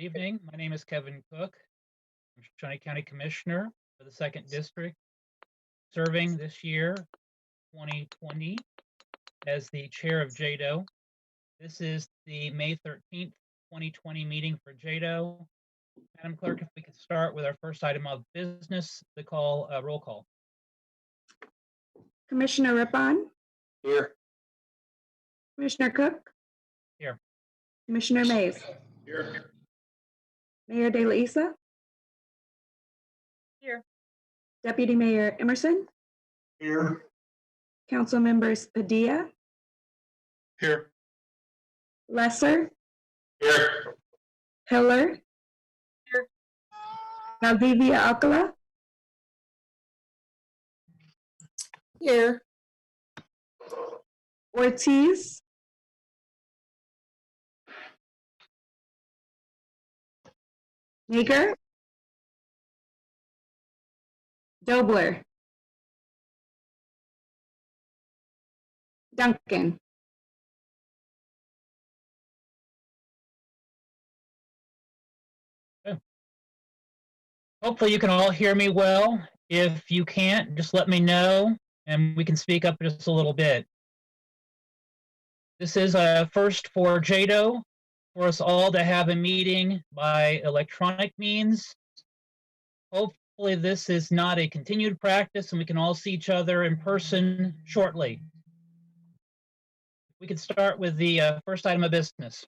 Good evening. My name is Kevin Cook. I'm Shawnee County Commissioner for the 2nd District, serving this year, 2020, as the chair of JEDO. This is the May 13th, 2020 meeting for JEDO. Madam Clerk, if we could start with our first item of business, the roll call. Commissioner Rippon. Here. Commissioner Cook. Here. Commissioner Mays. Here. Mayor De La Isa. Here. Deputy Mayor Emerson. Here. Council members Padilla, Here. Lesser, Here. Hiller, Here. Valdivia Alcala, Here. Ortiz, Nager, Dobler, Duncan. Hopefully you can all hear me well. If you can't, just let me know and we can speak up just a little bit. This is a first for JEDO, for us all to have a meeting by electronic means. Hopefully this is not a continued practice and we can all see each other in person shortly. We can start with the first item of business.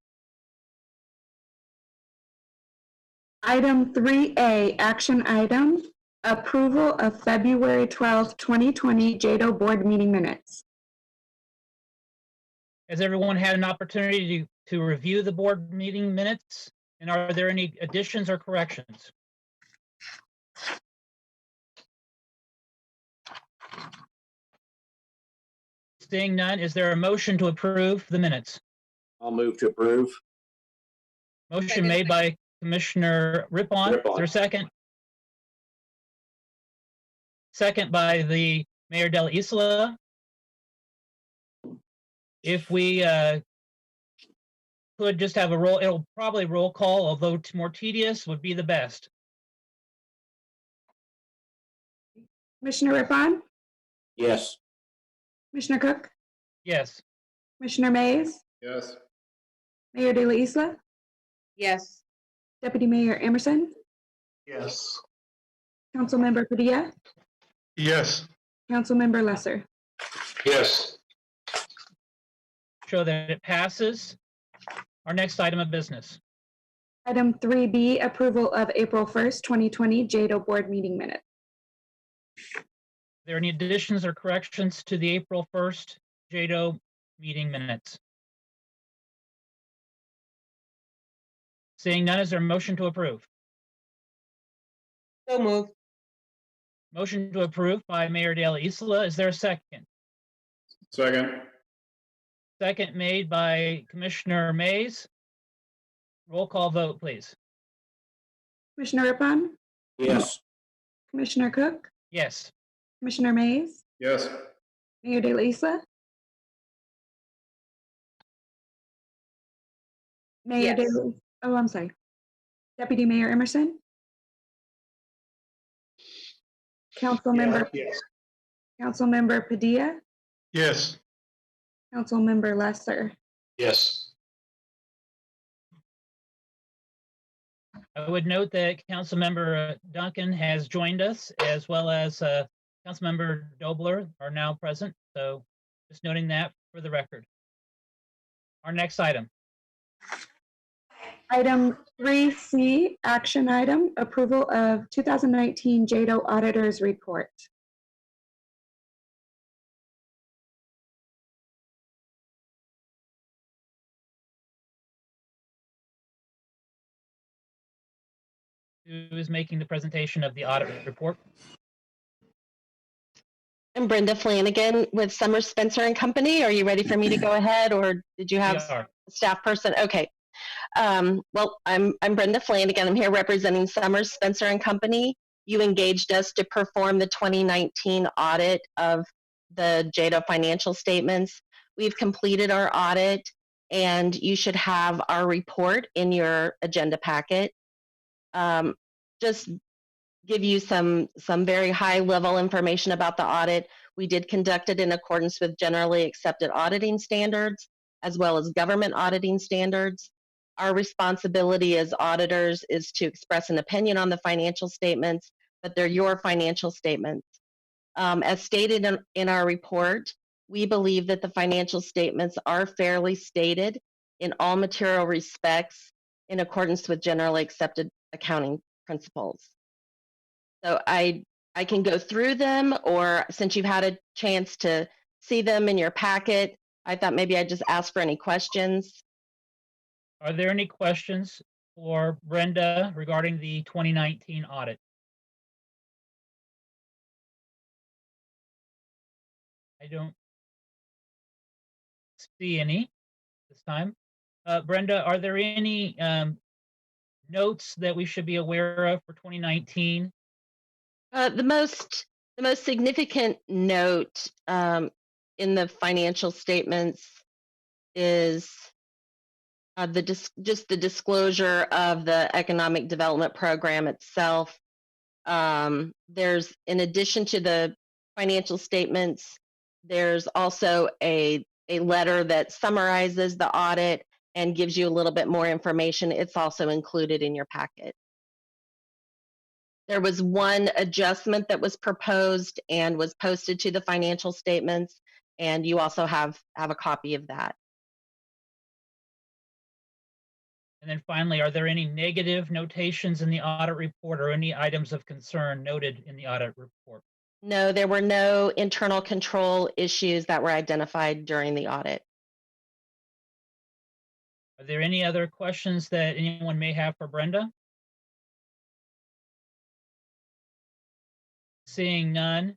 Item 3A, action item, approval of February 12th, 2020 JEDO board meeting minutes. Has everyone had an opportunity to review the board meeting minutes? And are there any additions or corrections? Seeing none, is there a motion to approve the minutes? I'll move to approve. Motion made by Commissioner Rippon. Is there a second? Second by the Mayor De La Isla. If we could just have a roll, it'll probably roll call, although more tedious would be the best. Commissioner Rippon, Yes. Commissioner Cook, Yes. Commissioner Mays, Yes. Mayor De La Isla, Yes. Deputy Mayor Emerson, Yes. Councilmember Padilla, Yes. Councilmember Lesser. Yes. Show that it passes. Our next item of business. Item 3B, approval of April 1st, 2020 JEDO board meeting minutes. Are there any additions or corrections to the April 1st JEDO meeting minutes? Seeing none, is there a motion to approve? So moved. Motion to approve by Mayor De La Isla. Is there a second? Second. Second made by Commissioner Mays. Roll call vote, please. Commissioner Rippon, Yes. Commissioner Cook, Yes. Commissioner Mays, Yes. Mayor De La Isla, Mayor Yes. Oh, I'm sorry. Deputy Mayor Emerson, Councilmember Yes. Councilmember Padilla, Yes. Councilmember Lesser. Yes. I would note that Councilmember Duncan has joined us, as well as Councilmember Dobler are now present. So just noting that for the record. Our next item. Item 3C, action item, approval of 2019 JEDO Auditor's Report. Who is making the presentation of the audit report? I'm Brenda Flanagan with Summers Spencer and Company. Are you ready for me to go ahead, or did you have a staff person? Okay. Well, I'm Brenda Flanagan. I'm here representing Summers Spencer and Company. You engaged us to perform the 2019 audit of the JEDO financial statements. We've completed our audit, and you should have our report in your agenda packet. Just give you some very high level information about the audit. We did conduct it in accordance with generally accepted auditing standards, as well as government auditing standards. Our responsibility as auditors is to express an opinion on the financial statements, but they're your financial statements. As stated in our report, we believe that the financial statements are fairly stated in all material respects in accordance with generally accepted accounting principles. So I can go through them, or since you've had a chance to see them in your packet, I thought maybe I'd just ask for any questions. Are there any questions for Brenda regarding the 2019 audit? I don't see any this time. Brenda, are there any notes that we should be aware of for 2019? The most significant note in the financial statements is just the disclosure of the economic development program itself. There's, in addition to the financial statements, there's also a letter that summarizes the audit and gives you a little bit more information. It's also included in your packet. There was one adjustment that was proposed and was posted to the financial statements, and you also have a copy of that. And then finally, are there any negative notations in the audit report or any items of concern noted in the audit report? No, there were no internal control issues that were identified during the audit. Are there any other questions that anyone may have for Brenda? Seeing none,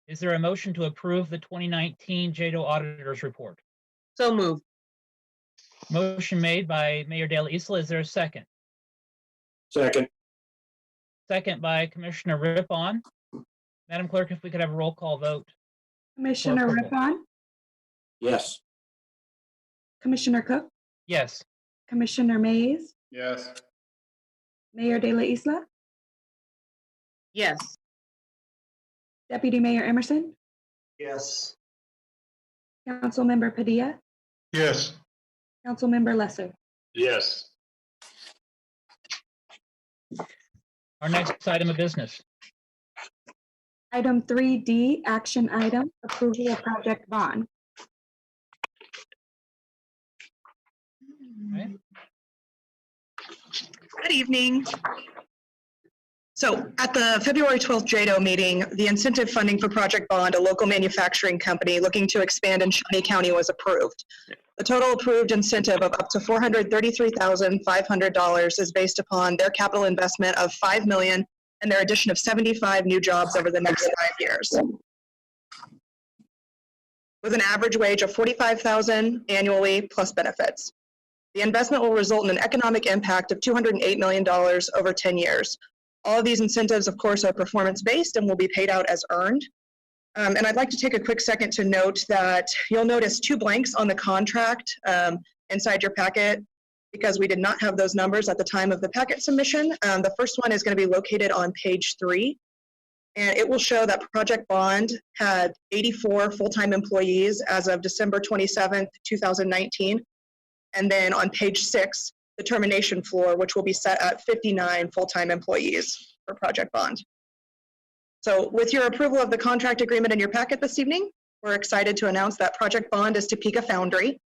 is there a motion to approve the 2019 JEDO Auditor's Report? So moved. Motion made by Mayor De La Isla. Is there a second? Second. Second by Commissioner Rippon. Madam Clerk, if we could have a roll call vote. Commissioner approval. Rippon, Yes. Commissioner Cook, Yes. Commissioner Mays, Yes. Mayor De La Isla, Yes. Deputy Mayor Emerson, Yes. Councilmember Padilla, Yes. Councilmember Lesser. Yes. Our next item of business. Item 3D, action item, approval of project bond. Okay. Good evening. So at the February 12th JEDO meeting, the incentive funding for Project Bond, a local manufacturing company looking to expand in Shawnee County, was approved. The total approved incentive of up to $433,500 is based upon their capital investment of $5 million and their addition of 75 new jobs over the next 5 years. With an average wage of $45,000 annually plus benefits. The investment will result in an economic impact of $208 million over 10 years. All of these incentives, of course, are performance-based and will be paid out as earned. And I'd like to take a quick second to note that you'll notice 2 blanks on the contract inside your packet because we did not have those numbers at the time of the packet submission. The first one is going to be located on page 3. And it will show that Project Bond had 84 full-time employees as of December 27th, 2019. And then on page 6, the termination floor, which will be set at 59 full-time employees for Project Bond. So with your approval of the contract agreement in your packet this evening, we're excited to announce that Project Bond is Topeka Foundry.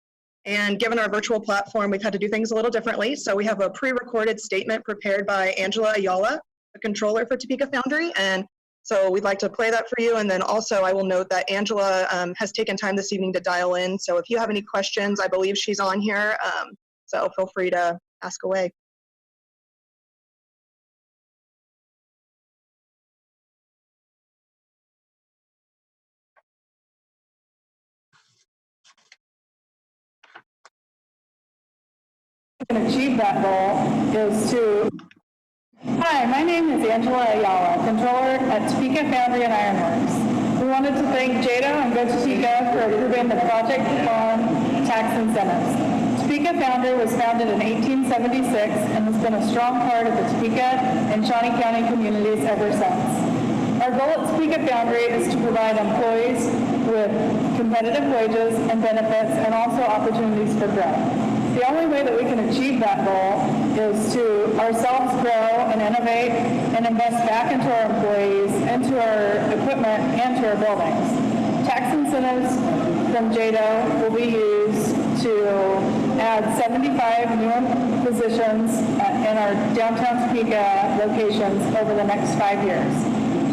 And given our virtual platform, we've had to do things a little differently. So we have a pre-recorded statement prepared by Angela Ayala, the controller for Topeka Foundry. And so we'd like to play that for you. And then also I will note that Angela has taken time this evening to dial in. So if you have any questions, I believe she's on here. So feel free to ask away. Can achieve that goal is to... Hi, my name is Angela Ayala, controller at Topeka Foundry and Ironworks. We wanted to thank JEDO and Go Topeka for approving the Project Bond tax incentives. Topeka Topeka Foundry was founded in 1876 and has been a strong part of the Topeka and Shawnee County communities ever since. Our goal at Topeka Foundry is to provide employees with competitive wages and benefits and also opportunities for growth. The only way that we can achieve that goal is to ourselves grow and innovate and invest back into our employees, into our equipment, and to our buildings. Tax incentives from JEDO will be used to add 75 new positions in our downtown Topeka locations over the next 5 years.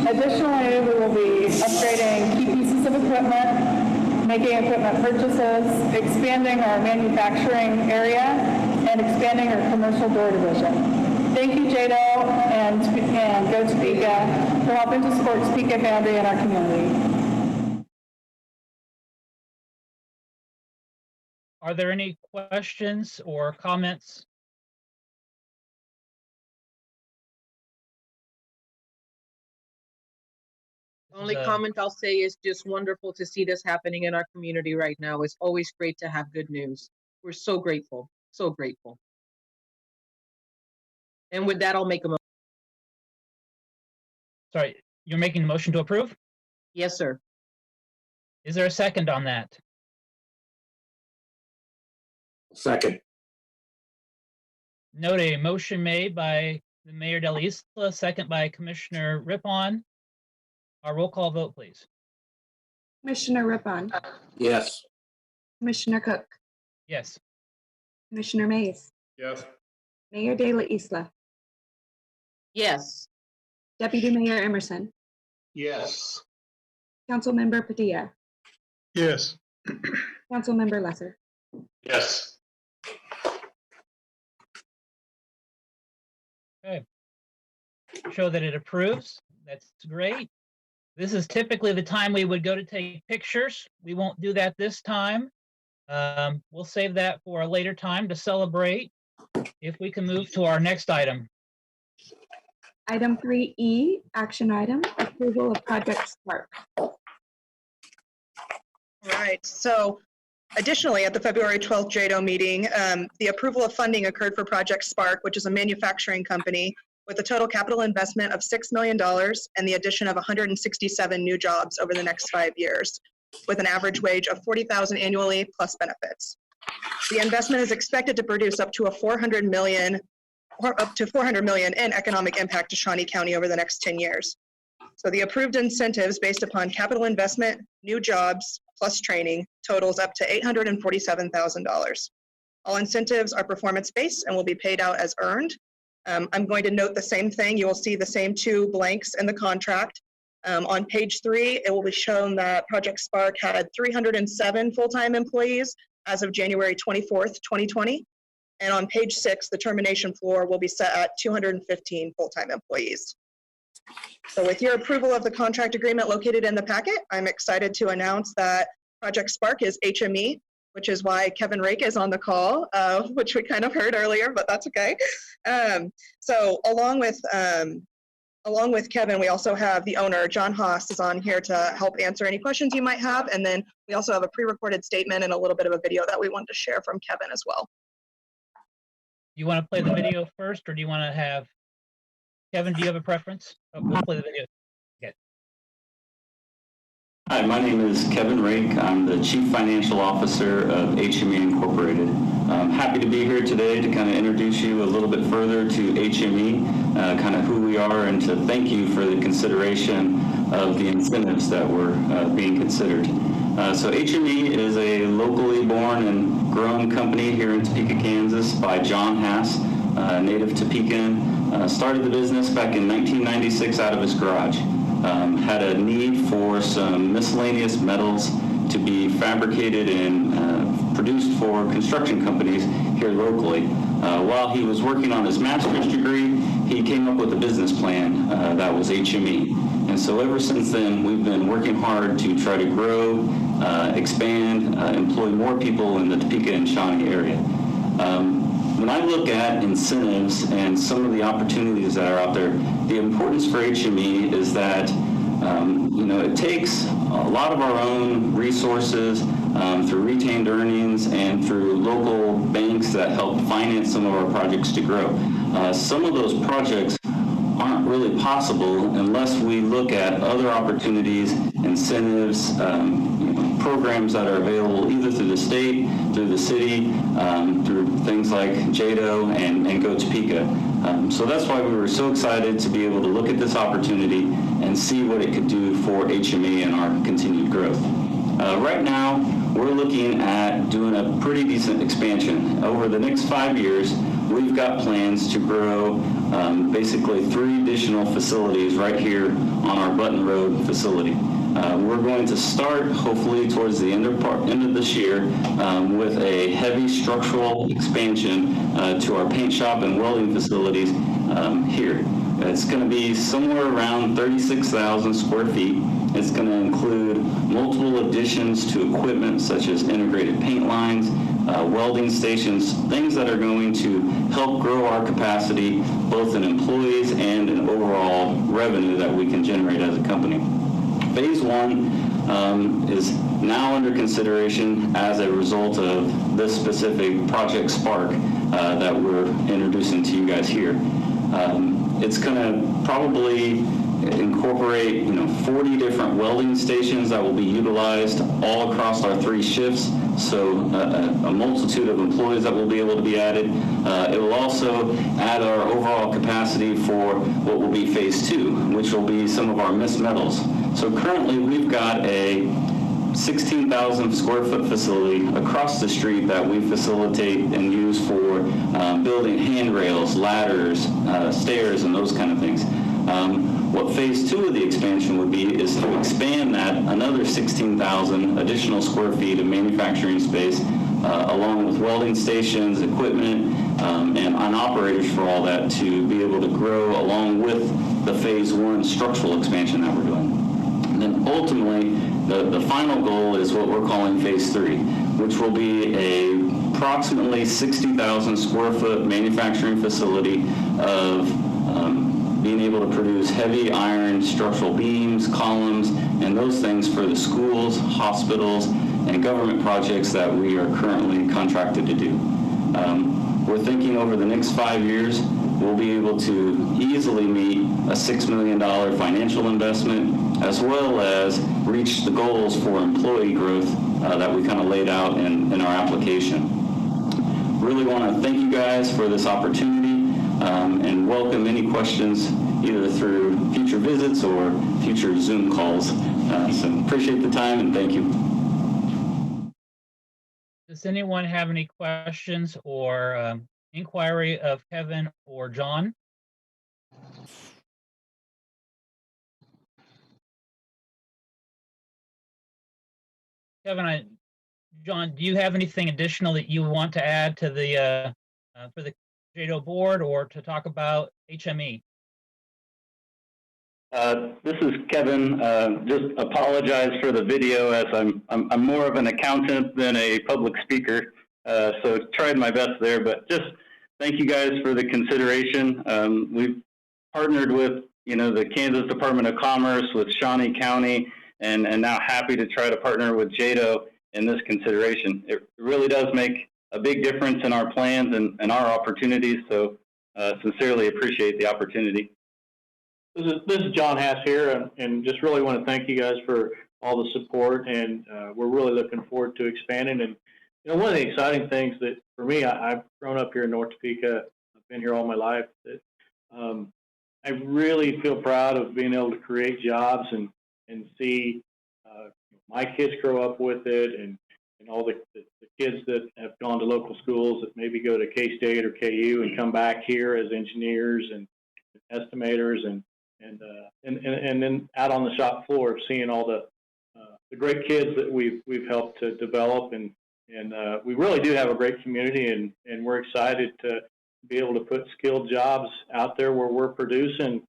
Additionally, we will be upgrading key pieces of equipment, making equipment purchases, expanding our manufacturing area, and expanding our commercial door division. Thank you, JEDO and Go Topeka for helping to support Topeka Foundry in our community. Are there any questions or comments? Only comment I'll say is just wonderful to see this happening in our community right now. It's always great to have good news. We're so grateful, so grateful. And with that, I'll make a motion. Sorry, you're making a motion to approve? Yes, sir. Is there a second on that? Second. Note a motion made by the Mayor Del Isla, second by Commissioner Rippon. Our roll call vote, please. Commissioner Rippon, Yes. Commissioner Cook, Yes. Commissioner Mays, Yes. Mayor De La Isla, Yes. Deputy Mayor Emerson, Yes. Councilmember Padilla, Yes. Councilmember Lesser. Yes. Show that it approves. That's great. This is typically the time we would go to take pictures. We won't do that this time. We'll save that for a later time to celebrate. If we can move to our next item. Item 3E, action item, approval of Project Spark. All right, so additionally, at the February 12th JEDO meeting, the approval of funding occurred for Project Spark, which is a manufacturing company with a total capital investment of $6 million and the addition of 167 new jobs over the next 5 years, with an average wage of $40,000 annually plus benefits. The investment is expected to produce up to $400 million in economic impact to Shawnee County over the next 10 years. So the approved incentives based upon capital investment, new jobs, plus training totals up to $847,000. All incentives are performance-based and will be paid out as earned. I'm going to note the same thing. You will see the same 2 blanks in the contract. On page 3, it will be shown that Project Spark had 307 full-time employees as of January 24th, 2020. And on page 6, the termination floor will be set at 215 full-time employees. So with your approval of the contract agreement located in the packet, I'm excited to announce that Project Spark is HME, which is why Kevin Rake is on the call, which we kind of heard earlier, but that's okay. So along with Kevin, we also have the owner, John Haas, is on here to help answer any questions you might have. And then we also have a pre-recorded statement and a little bit of a video that we wanted to share from Kevin as well. You want to play the video first, or do you want to have, Kevin, do you have a preference? Oh, we'll play the video. Okay. Hi, my name is Kevin Rake. I'm the Chief Financial Officer of HME Incorporated. I'm happy to be here today to kind of introduce you a little bit further to HME, kind of who we are, and to thank you for the consideration of the incentives that were being considered. So HME is a locally born and grown company here in Topeka, Kansas by John Haas, native Topekan. Started the business back in 1996 out of his garage. Had a need for some miscellaneous metals to be fabricated and produced for construction companies here locally. While he was working on his master's degree, he came up with a business plan that was HME. And so ever since then, we've been working hard to try to grow, expand, employ more people in the Topeka and Shawnee area. When I look at incentives and some of the opportunities that are out there, the importance for HME is that it takes a lot of our own resources through retained earnings and through local banks that help finance some of our projects to grow. Some of those projects aren't really possible unless we look at other opportunities, incentives, programs that are available either through the state, through the city, through things like JEDO and Go Topeka. So that's why we were so excited to be able to look at this opportunity and see what it could do for HME and our continued growth. Right now, we're looking at doing a pretty decent expansion. Over the next 5 years, we've got plans to grow basically 3 additional facilities right here on our Button Road facility. We're going to start, hopefully, towards the end of this year with a heavy structural expansion to our paint shop and welding facilities here. It's going to be somewhere around 36,000 square feet. It's going to include multiple additions to equipment such as integrated paint lines, welding stations, things that are going to help grow our capacity both in employees and in overall revenue that we can generate as a company. Phase 1 is now under consideration as a result of this specific Project Spark that we're introducing to you guys here. It's going to probably incorporate 40 different welding stations that will be utilized all across our 3 shifts, so a multitude of employees that will be able to be added. It will also add our overall capacity for what will be phase 2, which will be some of our missed metals. So currently we've got a 16,000 square foot facility across the street that we facilitate and use for building handrails, ladders, stairs, and those kind of things. What phase 2 of the expansion would be is to expand that another 16,000 additional square feet of manufacturing space, along with welding stations, equipment, and operators for all that to be able to grow along with the phase 1 structural expansion that we're doing. And then ultimately, the final goal is what we're calling phase 3, which will be a approximately 60,000 square foot manufacturing facility of being able to produce heavy iron structural beams, columns, and those things for the schools, hospitals, and government projects that we are currently contracted to do. We're thinking over the next 5 years, we'll be able to easily meet a $6 million financial investment, as well as reach the goals for employee growth that we kind of laid out in our application. Really want to thank you guys for this opportunity and welcome any questions either through future visits or future Zoom calls. So appreciate the time and thank you. Does anyone have any questions or inquiry of Kevin or John? Kevin, John, do you have anything additional that you want to add to the for the JEDO board or to talk about HME? This is Kevin. Just apologize for the video, as I'm more of an accountant than a public speaker, so tried my best there. But just thank you guys for the consideration. We've partnered with the Kansas Department of Commerce, with Shawnee County, and now happy to try to partner with JEDO in this consideration. It really does make a big difference in our plans and our opportunities. So sincerely appreciate the opportunity. This is John Hass here, and just really want to thank you guys for all the support, and we're really looking forward to expanding. And one of the exciting things that for me, I've grown up here in North Topeka. I've been here all my life. That I really feel proud of being able to create jobs and see my kids grow up with it, and all the kids that have gone to local schools that maybe go to K-State or KU and come back here as engineers and estimators, and then out on the shop floor, seeing all the great kids that we've helped to develop, and we really do have a great community, and we're excited to be able to put skilled jobs out there where we're producing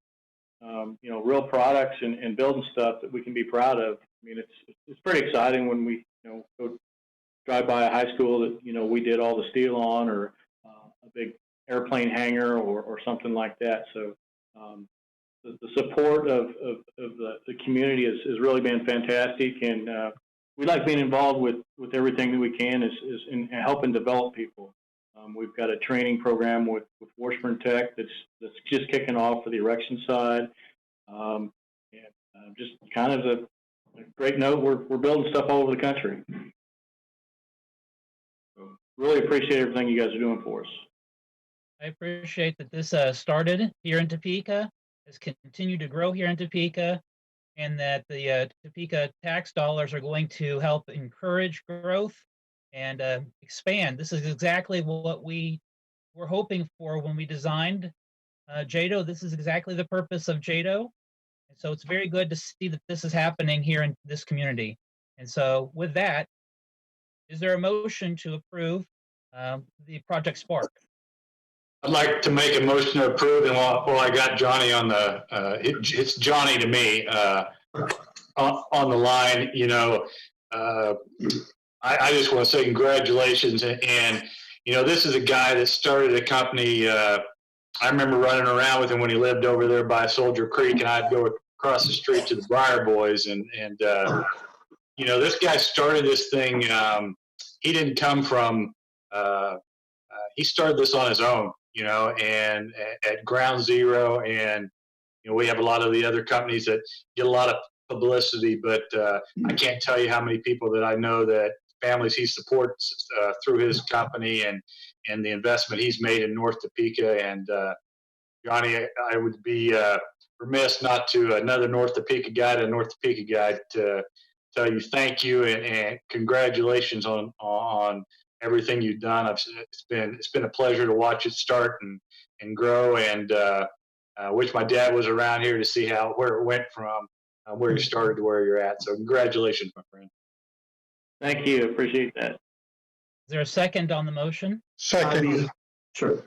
real products and building stuff that we can be proud of. I mean, it's pretty exciting when we go drive by a high school that we did all the steel on, or a big airplane hangar or something like that. So the support of the community has really been fantastic, and we like being involved with everything that we can is in helping develop people. We've got a training program with Washburn Tech that's just kicking off for the erection side. Just kind of a great note, we're building stuff all over the country. So really appreciate everything you guys are doing for us. I appreciate that this started here in Topeka, has continued to grow here in Topeka, and that the Topeka tax dollars are going to help encourage growth and expand. This is exactly what we were hoping for when we designed JEDO. This is exactly the purpose of JEDO. And so it's very good to see that this is happening here in this community. And so with that, is there a motion to approve the Project Spark? I'd like to make a motion to approve, and while I got Johnny on the, it's Johnny to me, on the line, you know, I just want to say congratulations. And, you know, this is a guy that started a company. I remember running around with him when he lived over there by Soldier Creek, and I'd go across the street to the Briar Boys. And you know, this guy started this thing. He didn't come from, he started this on his own, you know, and at ground zero. And, you know, we have a lot of the other companies that get a lot of publicity, but I can't tell you how many people that I know that families he supports through his company and the investment he's made in North Topeka. And Johnny, I would be remiss not to another North Topeka guy to tell you thank you and congratulations on everything you've done. It's been a pleasure to watch it start and grow, and I wish my dad was around here to see where it went from where you started to where you're at. So congratulations, my friend. Thank you. Appreciate that. Is there a second on the motion? Second. Sure.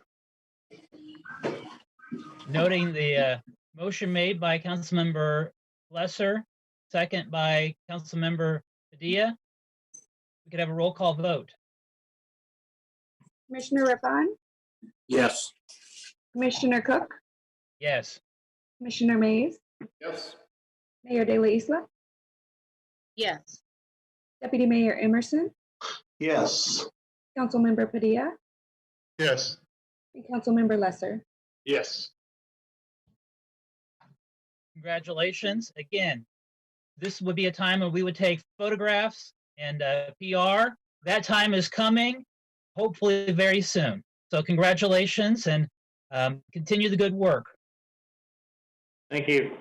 Noting the motion made by Councilmember Lesser, second by Councilmember Padilla, we could have a roll call vote. Commissioner Rippon, Yes. Commissioner Cook, Yes. Commissioner Mays, Yes. Mayor De La Isla, Yes. Deputy Mayor Emerson, Yes. Councilmember Padilla, Yes. and Councilmember Lesser. Yes. Congratulations. Again, this would be a time when we would take photographs and PR. That time is coming, hopefully very soon. So congratulations, and continue the good work. Thank you.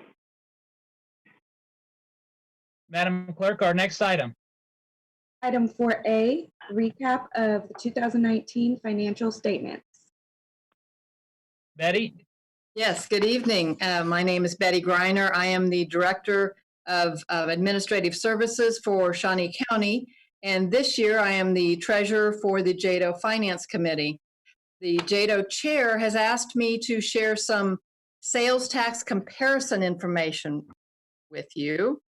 Madam Clerk, our next item. Item 4A, recap of the 2019 financial statements. Betty? Yes, good evening. My name is Betty Greiner. I am the Director of Administrative Services for Shawnee County, and this year I am the Treasurer for the JEDO Finance Committee. The JEDO Chair has asked me to share some sales tax comparison information with you.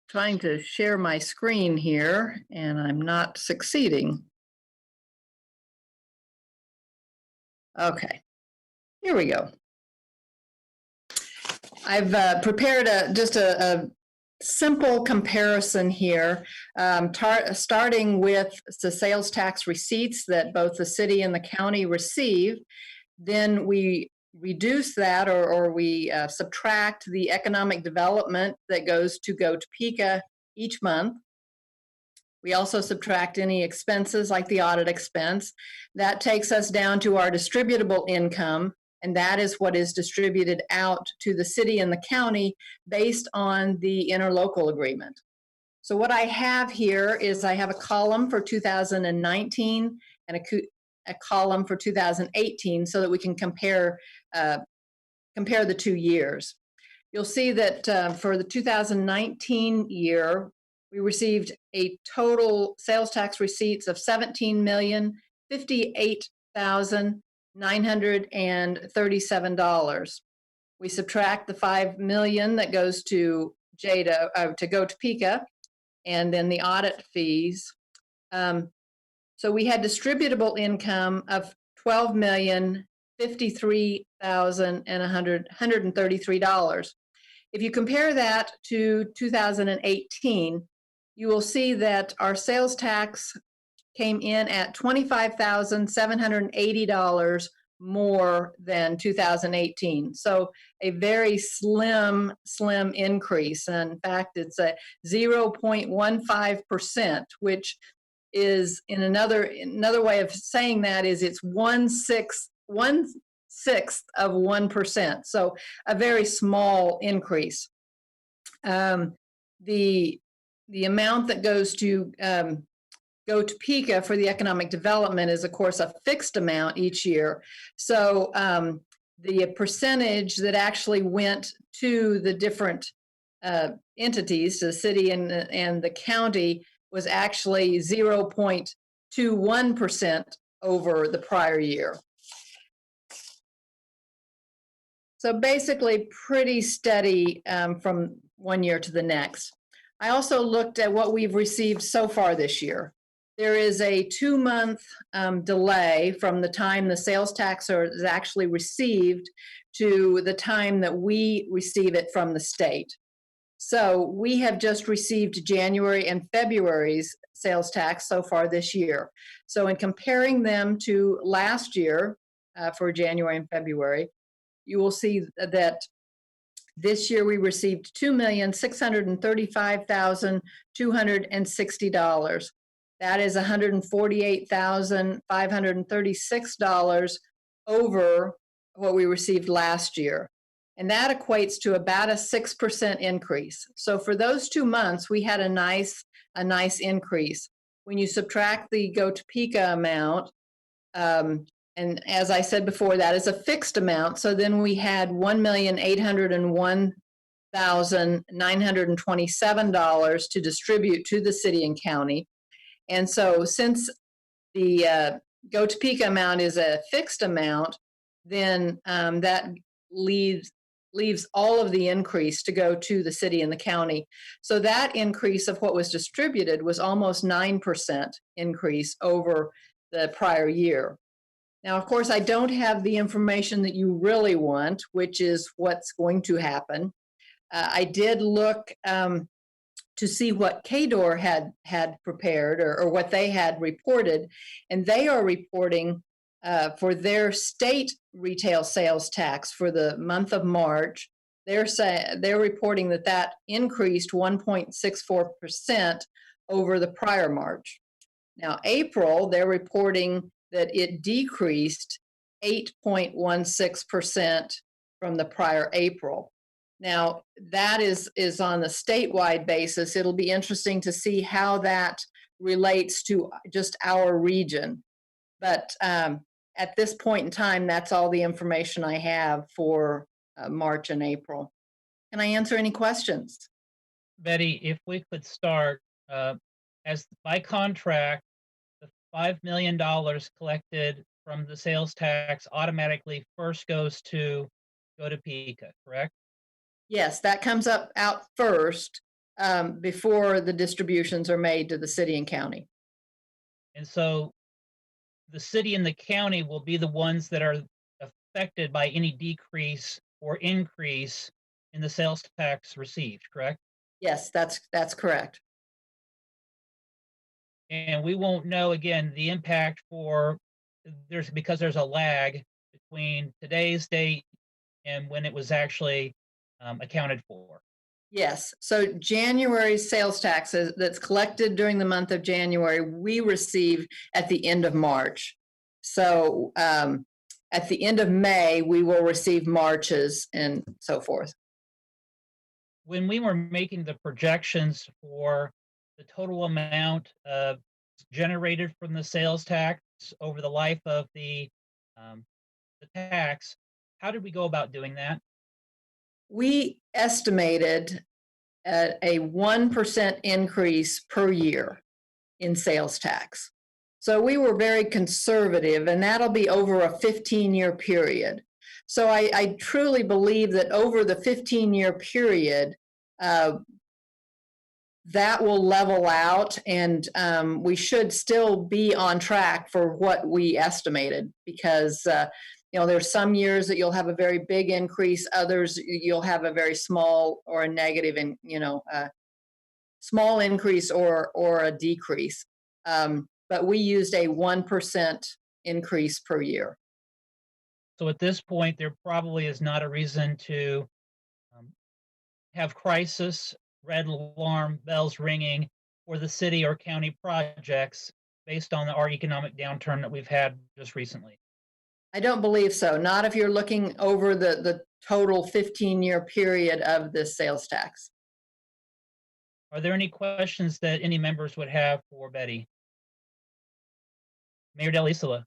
Trying to share my screen here, and I'm not succeeding. Okay, here we go. I've prepared just a simple comparison here, starting with the sales tax receipts that both the city and the county receive. Then we reduce that or we subtract the economic development that goes to Topeka each month. We also subtract any expenses like the audit expense. That takes us down to our distributable income, and that is what is distributed out to the city and the county based on the interlocal agreement. So what I have here is I have a column for 2019 and a column for 2018 so that we can compare the 2 years. You'll see that for the 2019 year, we received a total sales tax receipts of $17,058,937. We subtract the $5 million that goes to JEDO, to Topeka, and then the audit fees. So we had distributable income of $12,000,000 $53,133. If you compare that to 2018, you will see that our sales tax came in at $25,780 more than 2018. So a very slim increase. In fact, it's a 0.15%, which is in another way of saying that is it's one sixth of 1%. So a very small increase. The amount that goes to Topeka for the economic development is, of course, a fixed amount each year. So the percentage that actually went to the different entities, to the city and the county, was actually 0.21% over the prior year. So basically pretty steady from one year to the next. I also looked at what we've received so far this year. There is a 2-month delay from the time the sales tax is actually received to the time that we receive it from the state. So we have just received January and February's sales tax so far this year. So in comparing them to last year for January and February, you will see that this year we received $2,635,260. That is $148,536 over what we received last year. And that equates to about a 6% increase. So for those 2 months, we had a nice increase. When you subtract the Go Topeka amount, and as I said before, that is a fixed amount. So then we had $1,801,927 to distribute to the city and county. And so since the Go Topeka amount is a fixed amount, then that leaves all of the increase to go to the city and the county. So that increase of what was distributed was almost 9% increase over the prior year. Now, of course, I don't have the information that you really want, which is what's going to happen. I did look to see what KDOR had prepared or what they had reported, and they are reporting for their state retail sales tax for the month of March. They're reporting that increased 1.64% over the prior March. Now, April, they're reporting that it decreased 8.16% from the prior April. Now, that is on the statewide basis. It'll be interesting to see how that relates to just our region. But at this point in time, that's all the information I have for March and April. Can I answer any questions? Betty, if we could start, as by contract, the $5 million collected from the sales tax automatically first goes to Go Topeka, correct? Yes, that comes out first before the distributions are made to the city and county. And so the city and the county will be the ones that are affected by any decrease or increase in the sales tax received, correct? Yes, that's correct. And we won't know, again, the impact because there's a lag between today's date and when it was actually accounted for. Yes. So January's sales taxes that's collected during the month of January, we receive at the end of March. So at the end of May, we will receive March's and so forth. When we were making the projections for the total amount generated from the sales tax over the life of the tax, how did we go about doing that? We estimated a 1% increase per year in sales tax. So we were very conservative, and that'll be over a 15-year period. So I truly believe that over the 15-year period, that will level out, and we should still be on track for what we estimated, because there's some years that you'll have a very big increase, others you'll have a very small or a negative, and small increase or a decrease. But we used a 1% increase per year. So at this point, there probably is not a reason to have crisis, red alarm bells ringing for the city or county projects based on our economic downturn that we've had just recently. I don't believe so. Not if you're looking over the total 15-year period of this sales tax. Are there any questions that any members would have for Betty? Mayor Del Isola.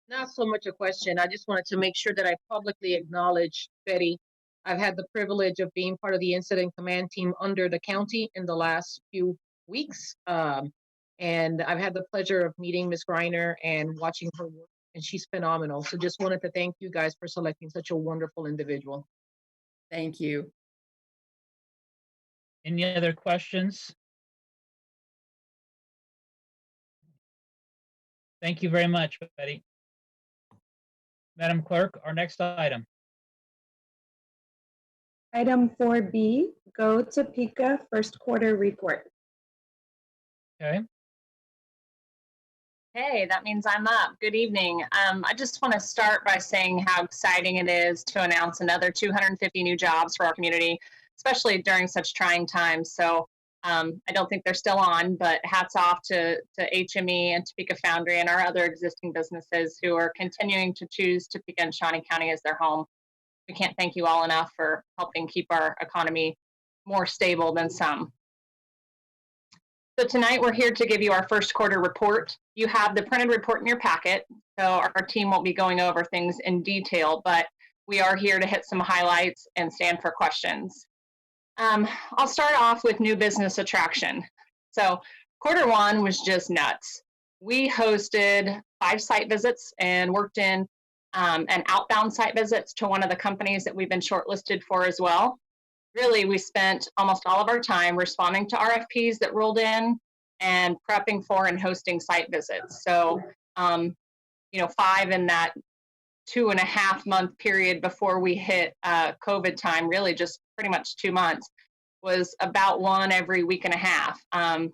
Not so much a question. I just wanted to make sure that I publicly acknowledge Betty. I've had the privilege of being part of the incident command team under the county in the last few weeks. And I've had the pleasure of meeting Ms. Greiner and watching her work, and she's phenomenal. So just wanted to thank you guys for selecting such a wonderful individual. Thank you. Any other questions? Thank you very much, Betty. Madam Clerk, our next item. Item 4B, Go Topeka first quarter report. Okay. Hey, that means I'm up. Good evening. I just want to start by saying how exciting it is to announce another 250 new jobs for our community, especially during such trying times. So I don't think they're still on, but hats off to HME and Topeka Foundry and our other existing businesses who are continuing to choose Topeka and Shawnee County as their home. We can't thank you all enough for helping keep our economy more stable than some. So tonight we're here to give you our first quarter report. You have the printed report in your packet, so our team won't be going over things in detail, but we are here to hit some highlights and stand for questions. I'll start off with new business attraction. So quarter one was just nuts. We hosted 5 site visits and worked in an outbound site visits to one of the companies that we've been shortlisted for as well. Really, we spent almost all of our time responding to RFPs that rolled in and prepping for and hosting site visits. So, 5 in that 2.5 month period before we hit COVID time, really just pretty much 2 months, was about 1 every week and a half. And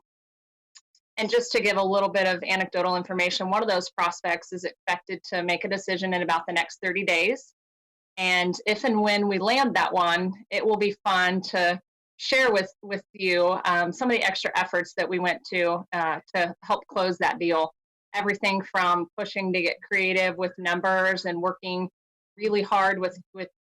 just to give a little bit of anecdotal information, one of those prospects is expected to make a decision in about the next 30 days. And if and when we land that one, it will be fun to share with you some of the extra efforts that we went to help close that deal. Everything from pushing to get creative with numbers and working really hard with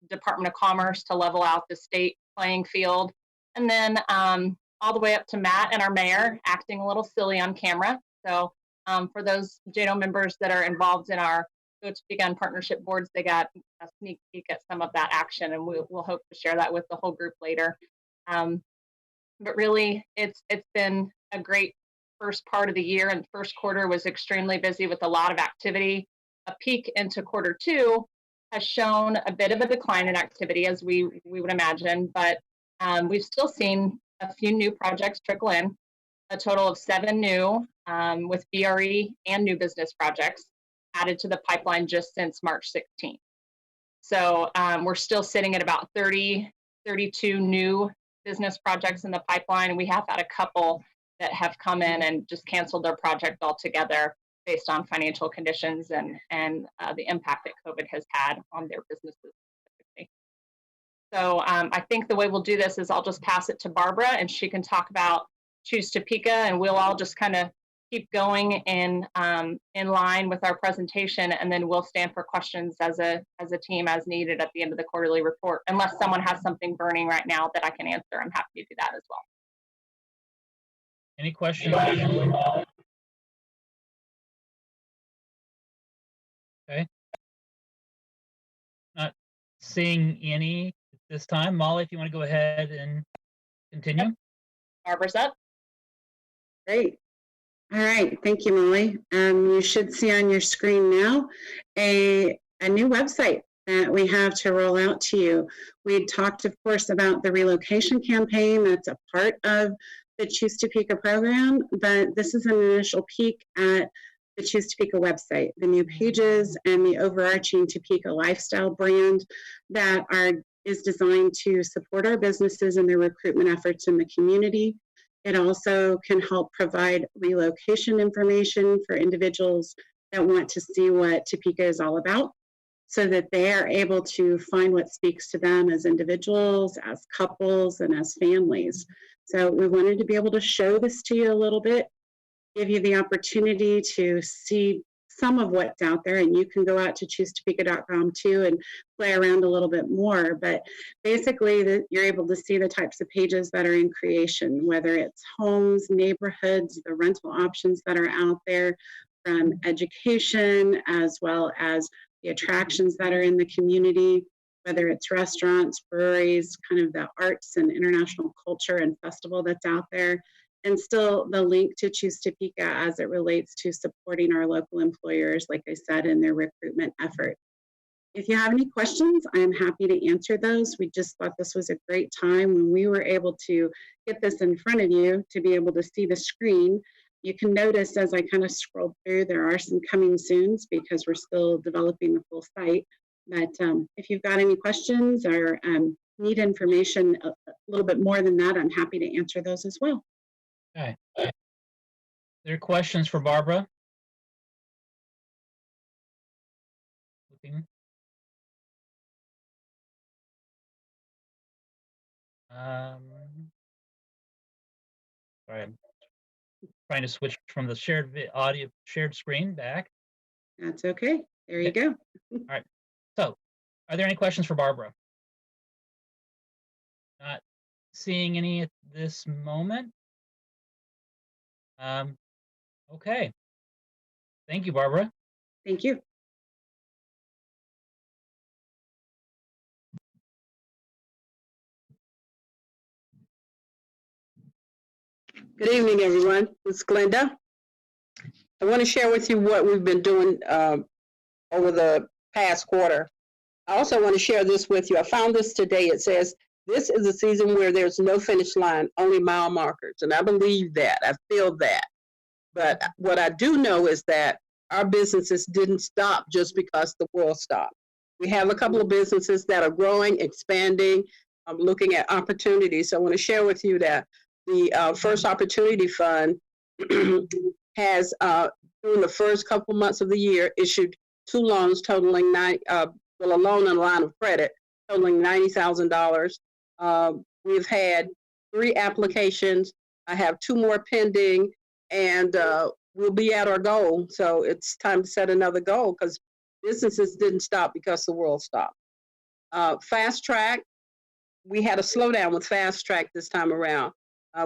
Department of Commerce to level out the state playing field. And then all the way up to Matt and our mayor acting a little silly on camera. So for those JEDO members that are involved in our Go Topeka and partnership boards, they got a sneak peek at some of that action, and we'll hope to share that with the whole group later. But really, it's been a great first part of the year, and the first quarter was extremely busy with a lot of activity. A peek into quarter two has shown a bit of a decline in activity, as we would imagine, but we've still seen a few new projects trickle in, a total of 7 new with BRE and new business projects added to the pipeline just since March 16th. So we're still sitting at about 32 new business projects in the pipeline. And we have had a couple that have come in and just canceled their project altogether based on financial conditions and the impact that COVID has had on their businesses specifically. So I think the way we'll do this is I'll just pass it to Barbara and she can talk about Choose Topeka, and we'll all just kind of keep going in line with our presentation, and then we'll stand for questions as a team as needed at the end of the quarterly report. Unless someone has something burning right now that I can answer, I'm happy to do that as well. Any questions? Okay. Not seeing any at this time. Molly, if you want to go ahead and continue. Yep. Barbara's up. Great. All right, thank you, Molly. You should see on your screen now a new website that we have to roll out to you. We had talked, of course, about the relocation campaign. That's a part of the Choose Topeka program, but this is an initial peek at the the Choose Topeka website, the new pages, and the overarching Topeka lifestyle brand that is designed to support our businesses and their recruitment efforts in the community. It also can help provide relocation information for individuals that want to see what Topeka is all about, so that they are able to find what speaks to them as individuals, as couples, and as families. So we wanted to be able to show this to you a little bit, give you the opportunity to see some of what's out there, and you can go out to choosetopeka.com too and play around a little bit more. But basically, you're able to see the types of pages that are in creation, whether it's homes, neighborhoods, the rental options that are out there, from education, as well as the attractions that are in the community, whether it's restaurants, breweries, kind of the arts and international culture and festival that's out there, and still the link to Choose Topeka as it relates to supporting our local employers, like I said, in their recruitment effort. If you have any questions, I am happy to answer those. We just thought this was a great time when we were able to get this in front of you to be able to see the screen. You can notice as I kind of scroll through, there are some coming soons because we're still developing the full site. But if you've got any questions or need information a little bit more than that, I'm happy to answer those as well. Okay. There are questions for Barbara? Looking. Sorry, I'm trying to switch from the shared screen back. That's okay. There you go. All right. So, are there any questions for Barbara? Not seeing any at this moment. Okay. Thank you, Barbara. Thank you. Good evening, everyone. This is Glenda. I want to share with you what we've been doing over the past quarter. I also want to share this with you. I found this today. It says, this is a season where there's no finish line, only mile markers. And I believe that. I feel that. But what I do know is that our businesses didn't stop just because the world stopped. We have a couple of businesses that are growing, expanding, looking at opportunities. So I want to share with you that the First Opportunity Fund has, during the first couple months of the year, issued 2 loans totaling a loan and a line of credit totaling $90,000. We've had 3 applications. I have 2 more pending, and we'll be at our goal. So it's time to set another goal because businesses didn't stop because the world stopped. Fast Track, we had a slowdown with Fast Track this time around.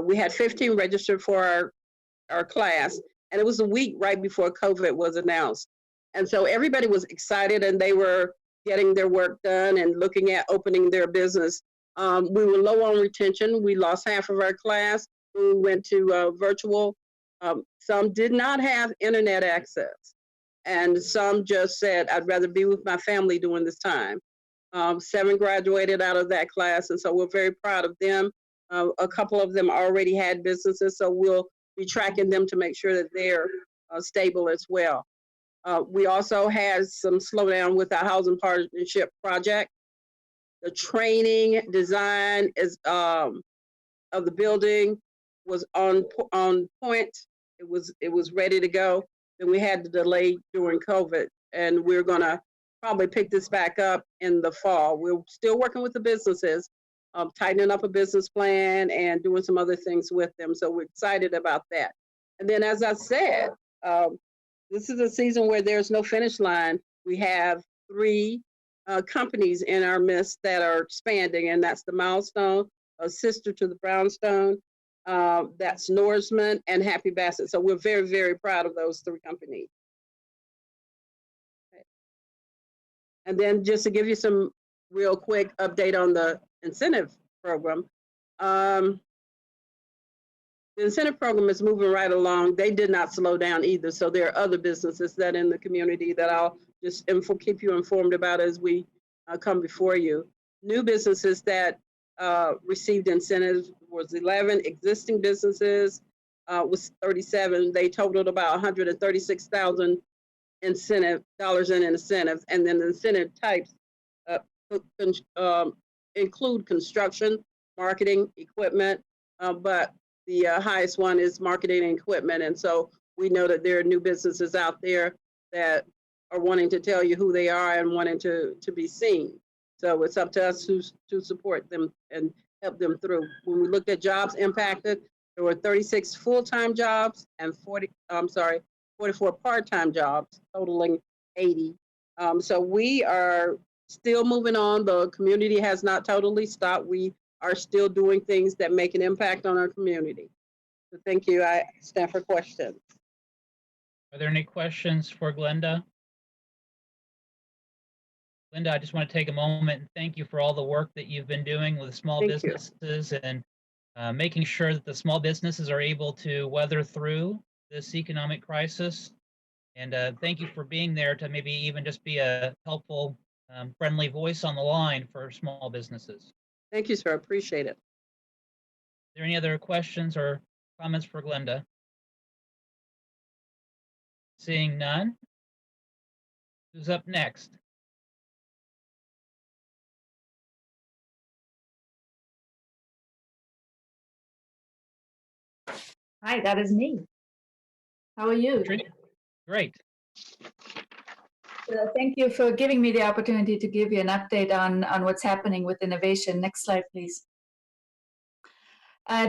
We had 15 registered for our class, and it was a week right before COVID was announced. And so everybody was excited, and they were getting their work done and looking at opening their business. We were low on retention. We lost half of our class. We went to virtual. Some did not have internet access, and some just said, I'd rather be with my family during this time. 7 graduated out of that class, and so we're very proud of them. A couple of them already had businesses, so we'll be tracking them to make sure that they're stable as well. We also had some slowdown with our housing partnership project. The training design is of the building was on point. It was ready to go. Then we had the delay during COVID, and we're gonna probably pick this back up in the fall. We're still working with the businesses, tightening up a business plan and doing some other things with them. So we're excited about that. And then, as I said, this is a season where there's no finish line. We have 3 companies in our midst that are expanding, and that's the Milestone, a sister to the Brownstone, that's Norseman and Happy Bassett. So we're very, very proud of those 3 companies. Okay. And then just to give you some real quick update on the incentive program. The incentive program is moving right along. They did not slow down either. So there are other businesses that in the community that I'll just keep you informed about as we come before you. New businesses that received incentives was 11 existing businesses, was 37. They totaled about 136,000 dollars in incentives, and then the incentive types include construction, marketing, equipment, but the highest one is marketing and equipment. And so we know that there are new businesses out there that are wanting to tell you who they are and wanting to be seen. So it's up to us to support them and help them through. When we looked at jobs impacted, there were 36 full-time jobs and 44 part-time jobs, totaling 80. So we are still moving on. The community has not totally stopped. We are still doing things that make an impact on our community. So thank you. I stand for questions. Are there any questions for Glenda? Linda, I just want to take a moment and thank you for all the work that you've been doing with small businesses and making sure that the small businesses are able to weather through this economic crisis. And thank you for being there to maybe even just be a helpful, friendly voice on the line for small businesses. Thank you, sir. Appreciate it. Are there any other questions or comments for Glenda? Seeing none. Who's up next? Hi, that is me. How are you? Great. Thank you for giving me the opportunity to give you an update on what's happening with innovation. Next slide, please.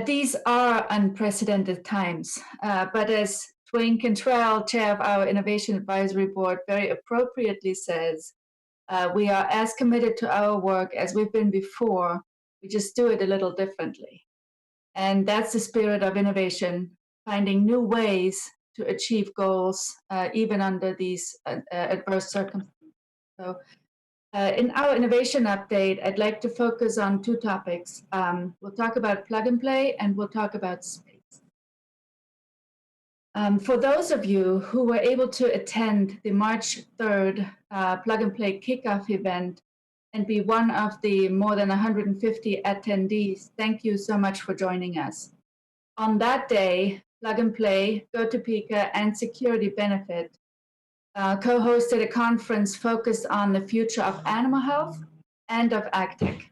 These are unprecedented times, but as Dwayne Cantrell, chair of our Innovation Advisory Board, very appropriately says, we are as committed to our work as we've been before. We just do it a little differently. And that's the spirit of innovation, finding new ways to achieve goals, even under these adverse circumstances. So in our innovation update, I'd like to focus on two topics. We'll talk about plug and play, and we'll talk about space. For those of you who were able to attend the March 3rd plug and play kickoff event, and be one of the more than 150 attendees, thank you so much for joining us. On that day, Plug and Play, Go Topeka, and Security Benefit co-hosted a conference focused on the future of animal health and of AgTech.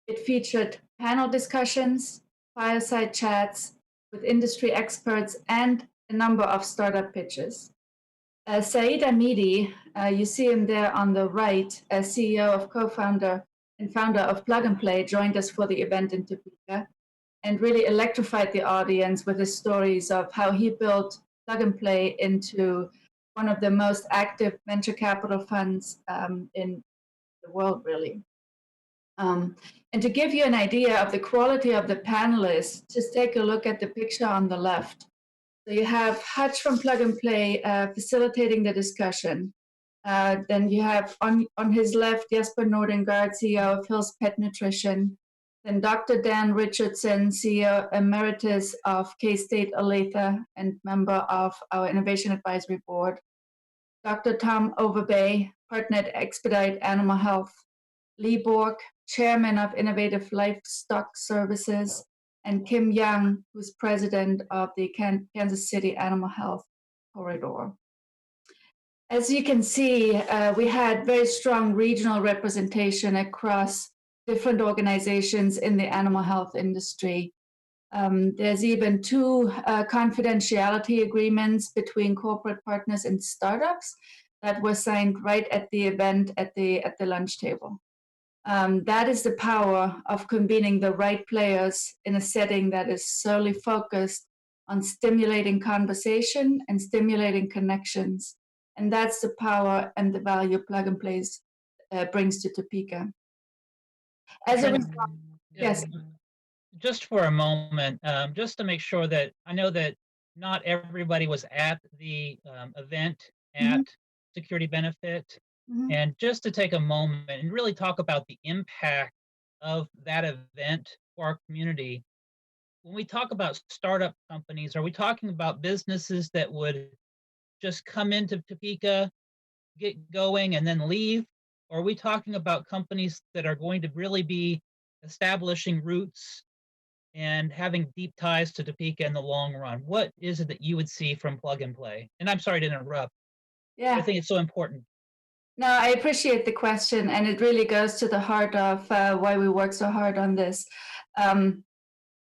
It featured panel discussions, fireside chats with industry experts, and a number of startup pitches. Saeed Amidi, you see him there on the right, as CEO of co-founder and founder of Plug and Play, joined us for the event in Topeka and really electrified the audience with his stories of how he built Plug and Play into one of the most active venture capital funds in the world, really. And to give you an idea of the quality of the panelists, just take a look at the picture on the left. So you have Hutch from Plug and Play facilitating the discussion. Then you have on his left, Jesper Nordengard, CEO of Hill's Pet Nutrition. Then Dr. Dan Richardson, CEO Emeritus of K-State Olathe and member of our Innovation Advisory Board. Dr. Tom Overbay, partner at Expedite Animal Health. Lee Bork, Chairman of Innovative Livestock Services, and Kim Young, who's president of the Kansas City Animal Health Corridor. As you can see, we had very strong regional representation across different organizations in the animal health industry. There's even two confidentiality agreements between corporate partners and startups that were signed right at the event at the lunch table. That is the power of convening the right players in a setting that is solely focused on stimulating conversation and stimulating connections. And that's the power and the value Plug and Play brings to Topeka. As a result, yes. Just for a moment, just to make sure that I know that not everybody was at the event at Security Benefit. And just to take a moment and really talk about the impact of that event for our community. When we talk about startup companies, are we talking about businesses that would just come into Topeka, get going, and then leave? Or are we talking about companies that are going to really be establishing roots and having deep ties to Topeka in the long run, what is it that you would see from Plug and Play? And I'm sorry to interrupt. Yeah. I think it's so important. No, I appreciate the question, and it really goes to the heart of why we work so hard on this.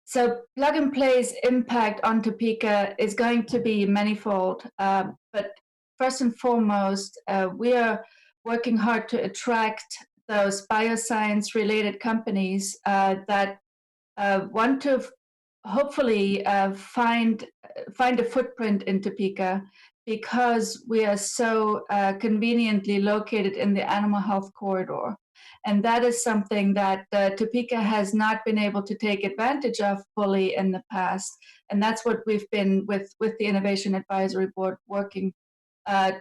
So Plug and Play's impact on Topeka is going to be manifold, but first and foremost, we are working hard to attract those bioscience-related companies that want to hopefully find a footprint in Topeka, because we are so conveniently located in the animal health corridor. And that is something that Topeka has not been able to take advantage of fully in the past. And that's what we've been with the Innovation Advisory Board working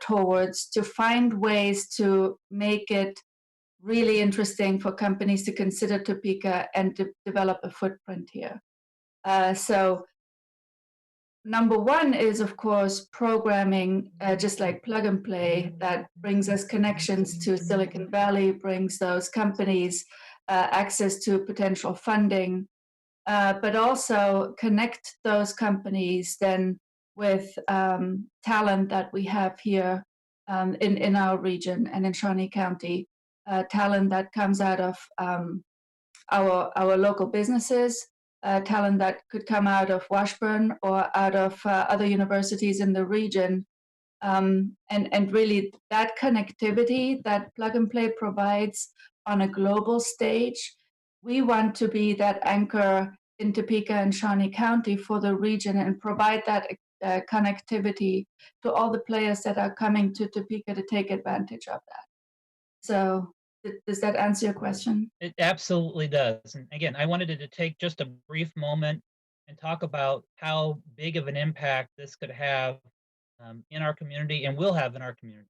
towards, to find ways to make it really interesting for companies to consider Topeka and to develop a footprint here. So number one is, of course, programming, just like Plug and Play, that brings us connections to Silicon Valley, brings those companies access to potential funding, but also connect those companies then with talent that we have here in our region and in Shawnee County, talent that comes out of our local businesses, talent that could come out of Washburn or out of other universities in the region. And really that connectivity that Plug and Play provides on a global stage, we want to be that anchor in Topeka and Shawnee County for the region and provide that connectivity to all the players that are coming to Topeka to take advantage of that. So does that answer your question? It absolutely does. And again, I wanted to take just a brief moment and talk about how big of an impact this could have in our community and will have in our community.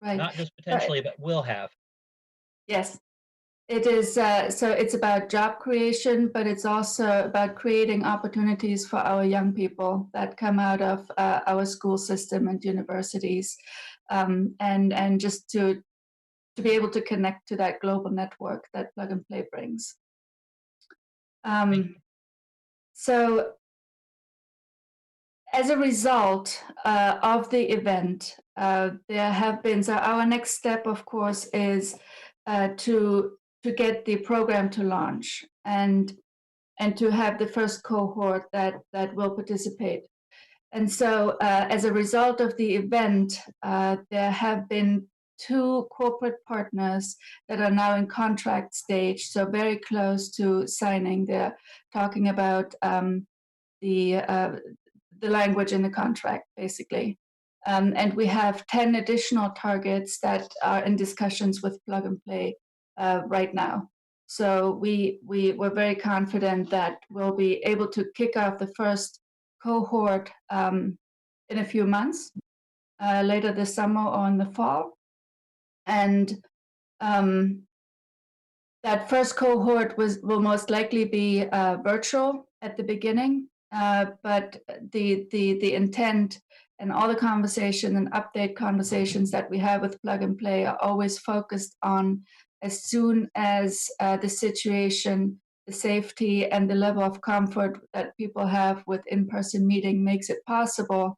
Right. Not just potentially, but will have. Yes. It is, so it's about job creation, but it's also about creating opportunities for our young people that come out of our school system and universities, and just to be able to connect to that global network that Plug and Play brings. So as a result of the event, there have been, so our next step, of course, is to get the program to launch and to have the first cohort that will participate. And so as a result of the event, there have been 2 corporate partners that are now in contract stage, so very close to signing. They're talking about the language in the contract, basically. And we have 10 additional targets that are in discussions with Plug and Play right now. So we're very confident that we'll be able to kick off the first cohort in a few months, later this summer or in the fall. And that first cohort will most likely be virtual at the beginning, but the intent and all the conversation and update conversations that we have with Plug and Play are always focused on, as soon as the situation, the safety, and the level of comfort that people have with in-person meeting makes it possible,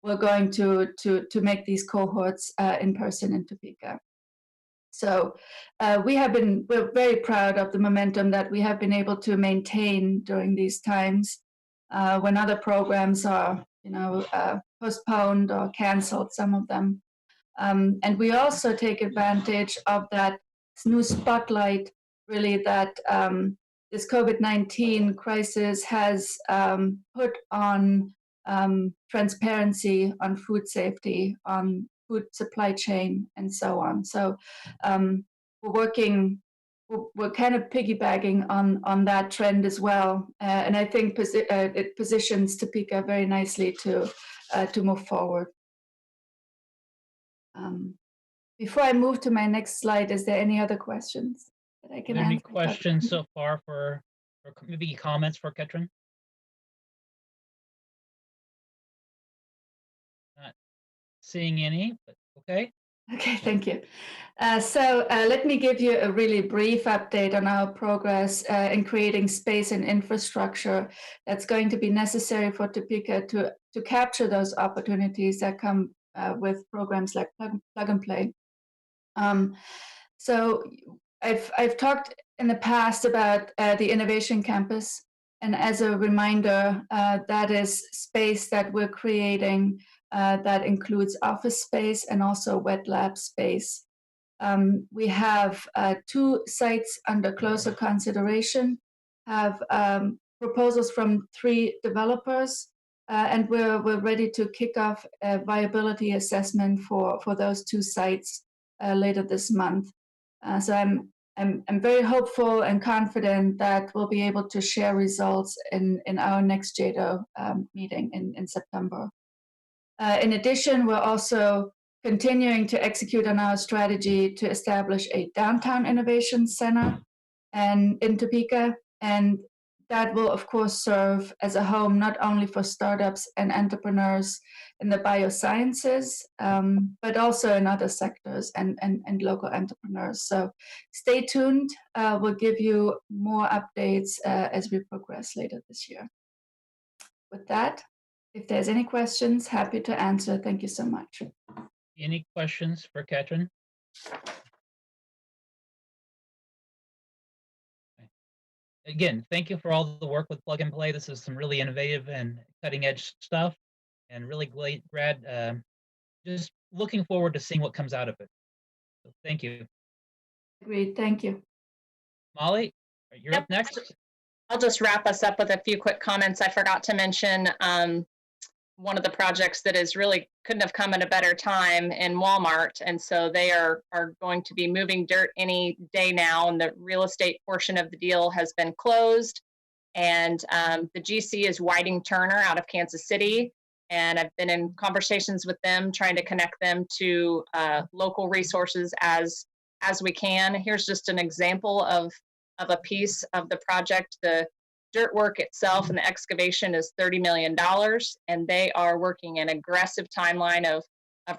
we're going to make these cohorts in person in Topeka. So we're very proud of the momentum that we have been able to maintain during these times when other programs are, postponed or canceled, some of them. And we also take advantage of that new spotlight, really, that this COVID-19 crisis has put on transparency, on food safety, on food supply chain, and so on. So we're kind of piggybacking on that trend as well. And I think it positions Topeka very nicely to move forward. Before I move to my next slide, is there any other questions that I can answer? Any questions so far or maybe comments for Katrin? Not seeing any, but okay. Okay, thank you. Let me give you a really brief update on our progress in creating space and infrastructure that's going to be necessary for Topeka to capture those opportunities that come with programs like Plug and Play. So I've talked in the past about the Innovation Campus, and as a reminder, that is space that we're creating that includes office space and also wet lab space. We have 2 sites under closer consideration, have proposals from 3 developers, and we're ready to kick off a viability assessment for those 2 sites later this month. So I'm very hopeful and confident that we'll be able to share results in our next JEDO meeting in September. In addition, we're also continuing to execute on our strategy to establish a downtown innovation center in Topeka, and that will of course serve as a home not only for startups and entrepreneurs in the biosciences, but also in other sectors and local entrepreneurs. So stay tuned. We'll give you more updates as we progress later this year. With that, if there's any questions, happy to answer. Thank you so much. Any questions for Katrin? Again, thank you for all the work with Plug and Play. This is some really innovative and cutting edge stuff, and really glad, just looking forward to seeing what comes out of it. So thank you. Agreed. Thank you. Molly, you're up next. I'll just wrap us up with a few quick comments. I forgot to mention one of the projects that is really couldn't have come at a better time in Walmart. And so they are going to be moving dirt any day now, and the real estate portion of the deal has been closed. And the GC is Whiting Turner out of Kansas City. And I've been in conversations with them, trying to connect them to local resources as we can. Here's just an example of a piece of the project. The dirt work itself and the excavation is $30 million, and they are working an aggressive timeline of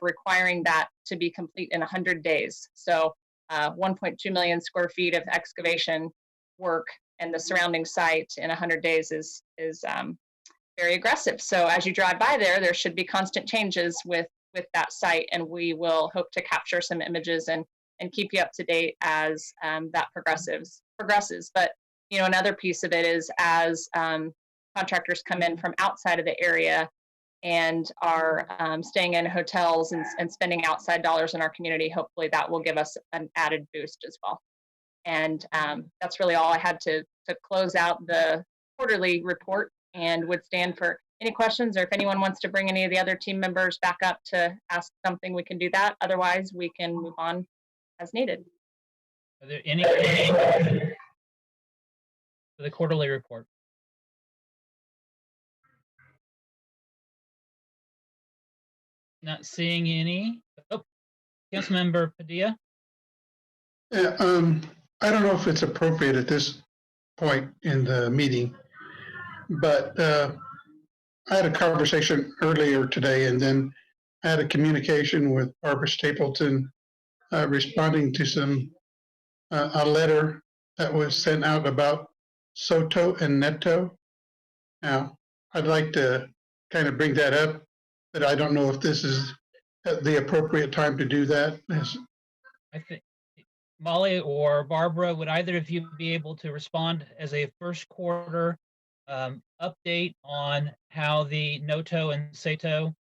requiring that to be complete in 100 days. So 1.2 million square feet of excavation work and the surrounding site in 100 days is very aggressive. So as you drive by there should be constant changes with that site, and we will hope to capture some images and keep you up to date as that progresses. But another piece of it is as contractors come in from outside of the area and are staying in hotels and spending outside dollars in our community, hopefully that will give us an added boost as well. And that's really all I had to close out the quarterly report, and would stand for any questions, or if anyone wants to bring any of the other team members back up to ask something, we can do that. Otherwise, we can move on as needed. Are there any questions for the quarterly report? Not seeing any. Oh, Councilmember Padilla. Yeah, I don't know if it's appropriate at this point in the meeting, but I had a conversation earlier today, and then I had a communication with Barbara Stapleton responding to a letter that was sent out about SOTO and NETO. Now, I'd like to kind of bring that up, but I don't know if this is the appropriate time to do that. I think Molly or Barbara, would either of you be able to respond as a first quarter update on how the NOTO and SATO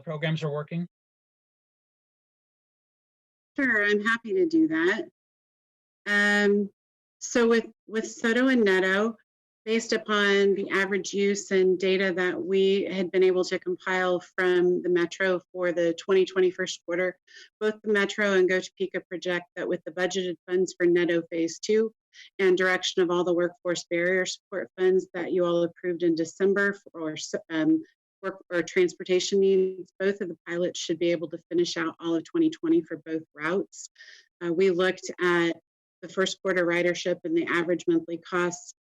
programs are working? Sure, I'm happy to do that. So with SOTO and NETO, based upon the average use and data that we had been able to compile from the Metro for the 2020 first quarter, both the Metro and Go Topeka project that with the budgeted funds for NETO Phase 2 and direction of all the workforce barrier support funds that you all approved in December for work or transportation needs, both of the pilots should be able to finish out all of 2020 for both routes. We looked at the first quarter ridership and the average monthly costs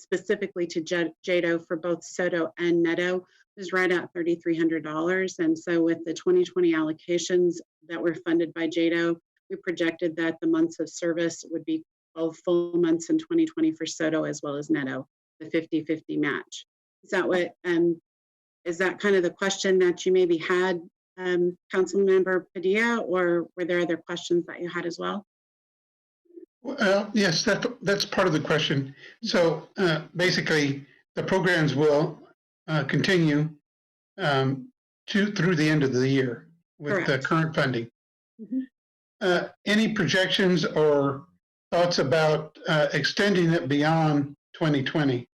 specifically to JEDO for both SOTO and NETO. is right at $3,300. And so with the 2020 allocations that were funded by JEDO, we projected that the months of service would be 12 full months in 2020 for SOTO as well as NETO, the 50-50 match. Is that what, is that kind of the question that you maybe had, Councilmember Padilla, or were there other questions that you had as well? Well, yes, that's part of the question. So basically, the programs will continue through the end of the year with Correct. the current funding. Mm-hmm. Any projections or thoughts about extending it beyond 2020?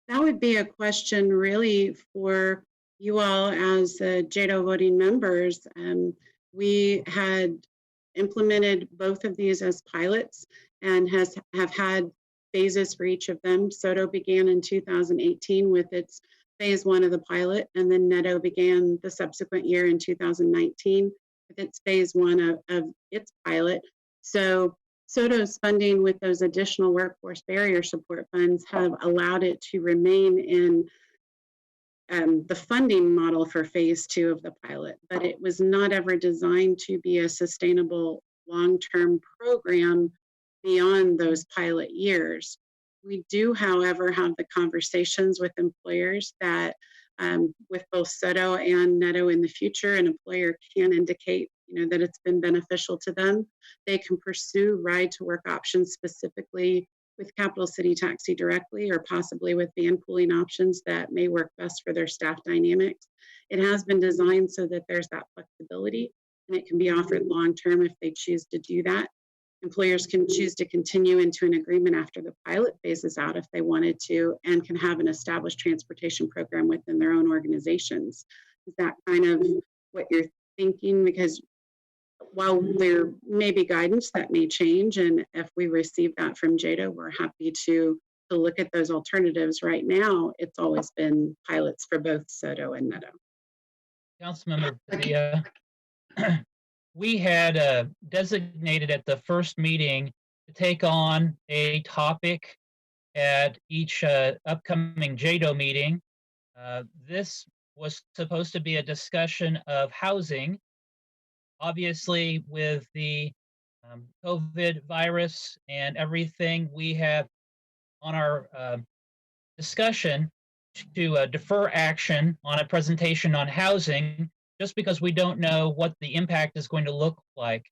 That would be a question really for you all as JEDO voting members. We had implemented both of these as pilots and have had phases for each of them. SOTO began in 2018 with its phase 1 of the pilot, and then NETO began the subsequent year in 2019 with its phase 1 of its pilot. So SOTO's funding with those additional workforce barrier support funds have allowed it to remain in the funding model for phase 2 of the pilot, but it was not ever designed to be a sustainable long-term program beyond those pilot years. We do, however, have the conversations with employers that with both SOTO and NETO in the future, an employer can indicate that it's been beneficial to them. They can pursue ride to work options specifically with Capital City Taxi directly, or possibly with van pooling options that may work best for their staff dynamics. It has been designed so that there's that flexibility, and it can be offered long-term if they choose to do that. Employers can choose to continue into an agreement after the pilot phases out if they wanted to, and can have an established transportation program within their own organizations. Is that kind of what you're thinking? Because while there may be guidance that may change, and if we receive that from JEDO, we're happy to look at those alternatives. Right now, it's always been pilots for both SOTO and NETO. Councilmember Padilla, we had designated at the first meeting to take on a topic at each upcoming JEDO meeting. This was supposed to be a discussion of housing. Obviously, with the COVID virus and everything, we have on our discussion to defer action on a presentation on housing, just because we don't know what the impact is going to look like.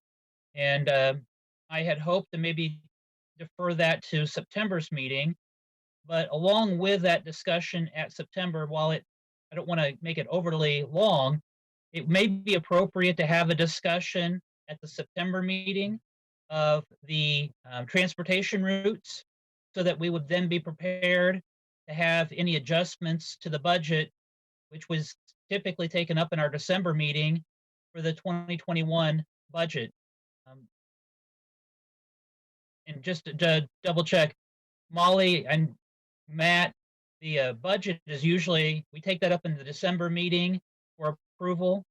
And I had hoped to maybe defer that to September's meeting, but along with that discussion at September, while I don't want to make it overly long, it may be appropriate to have a discussion at the September meeting of the transportation routes, so that we would then be prepared to have any adjustments to the budget, which was typically taken up in our December meeting for the 2021 budget. And just to double check, Molly and Matt, the budget is usually, we take that up in the December meeting for approval.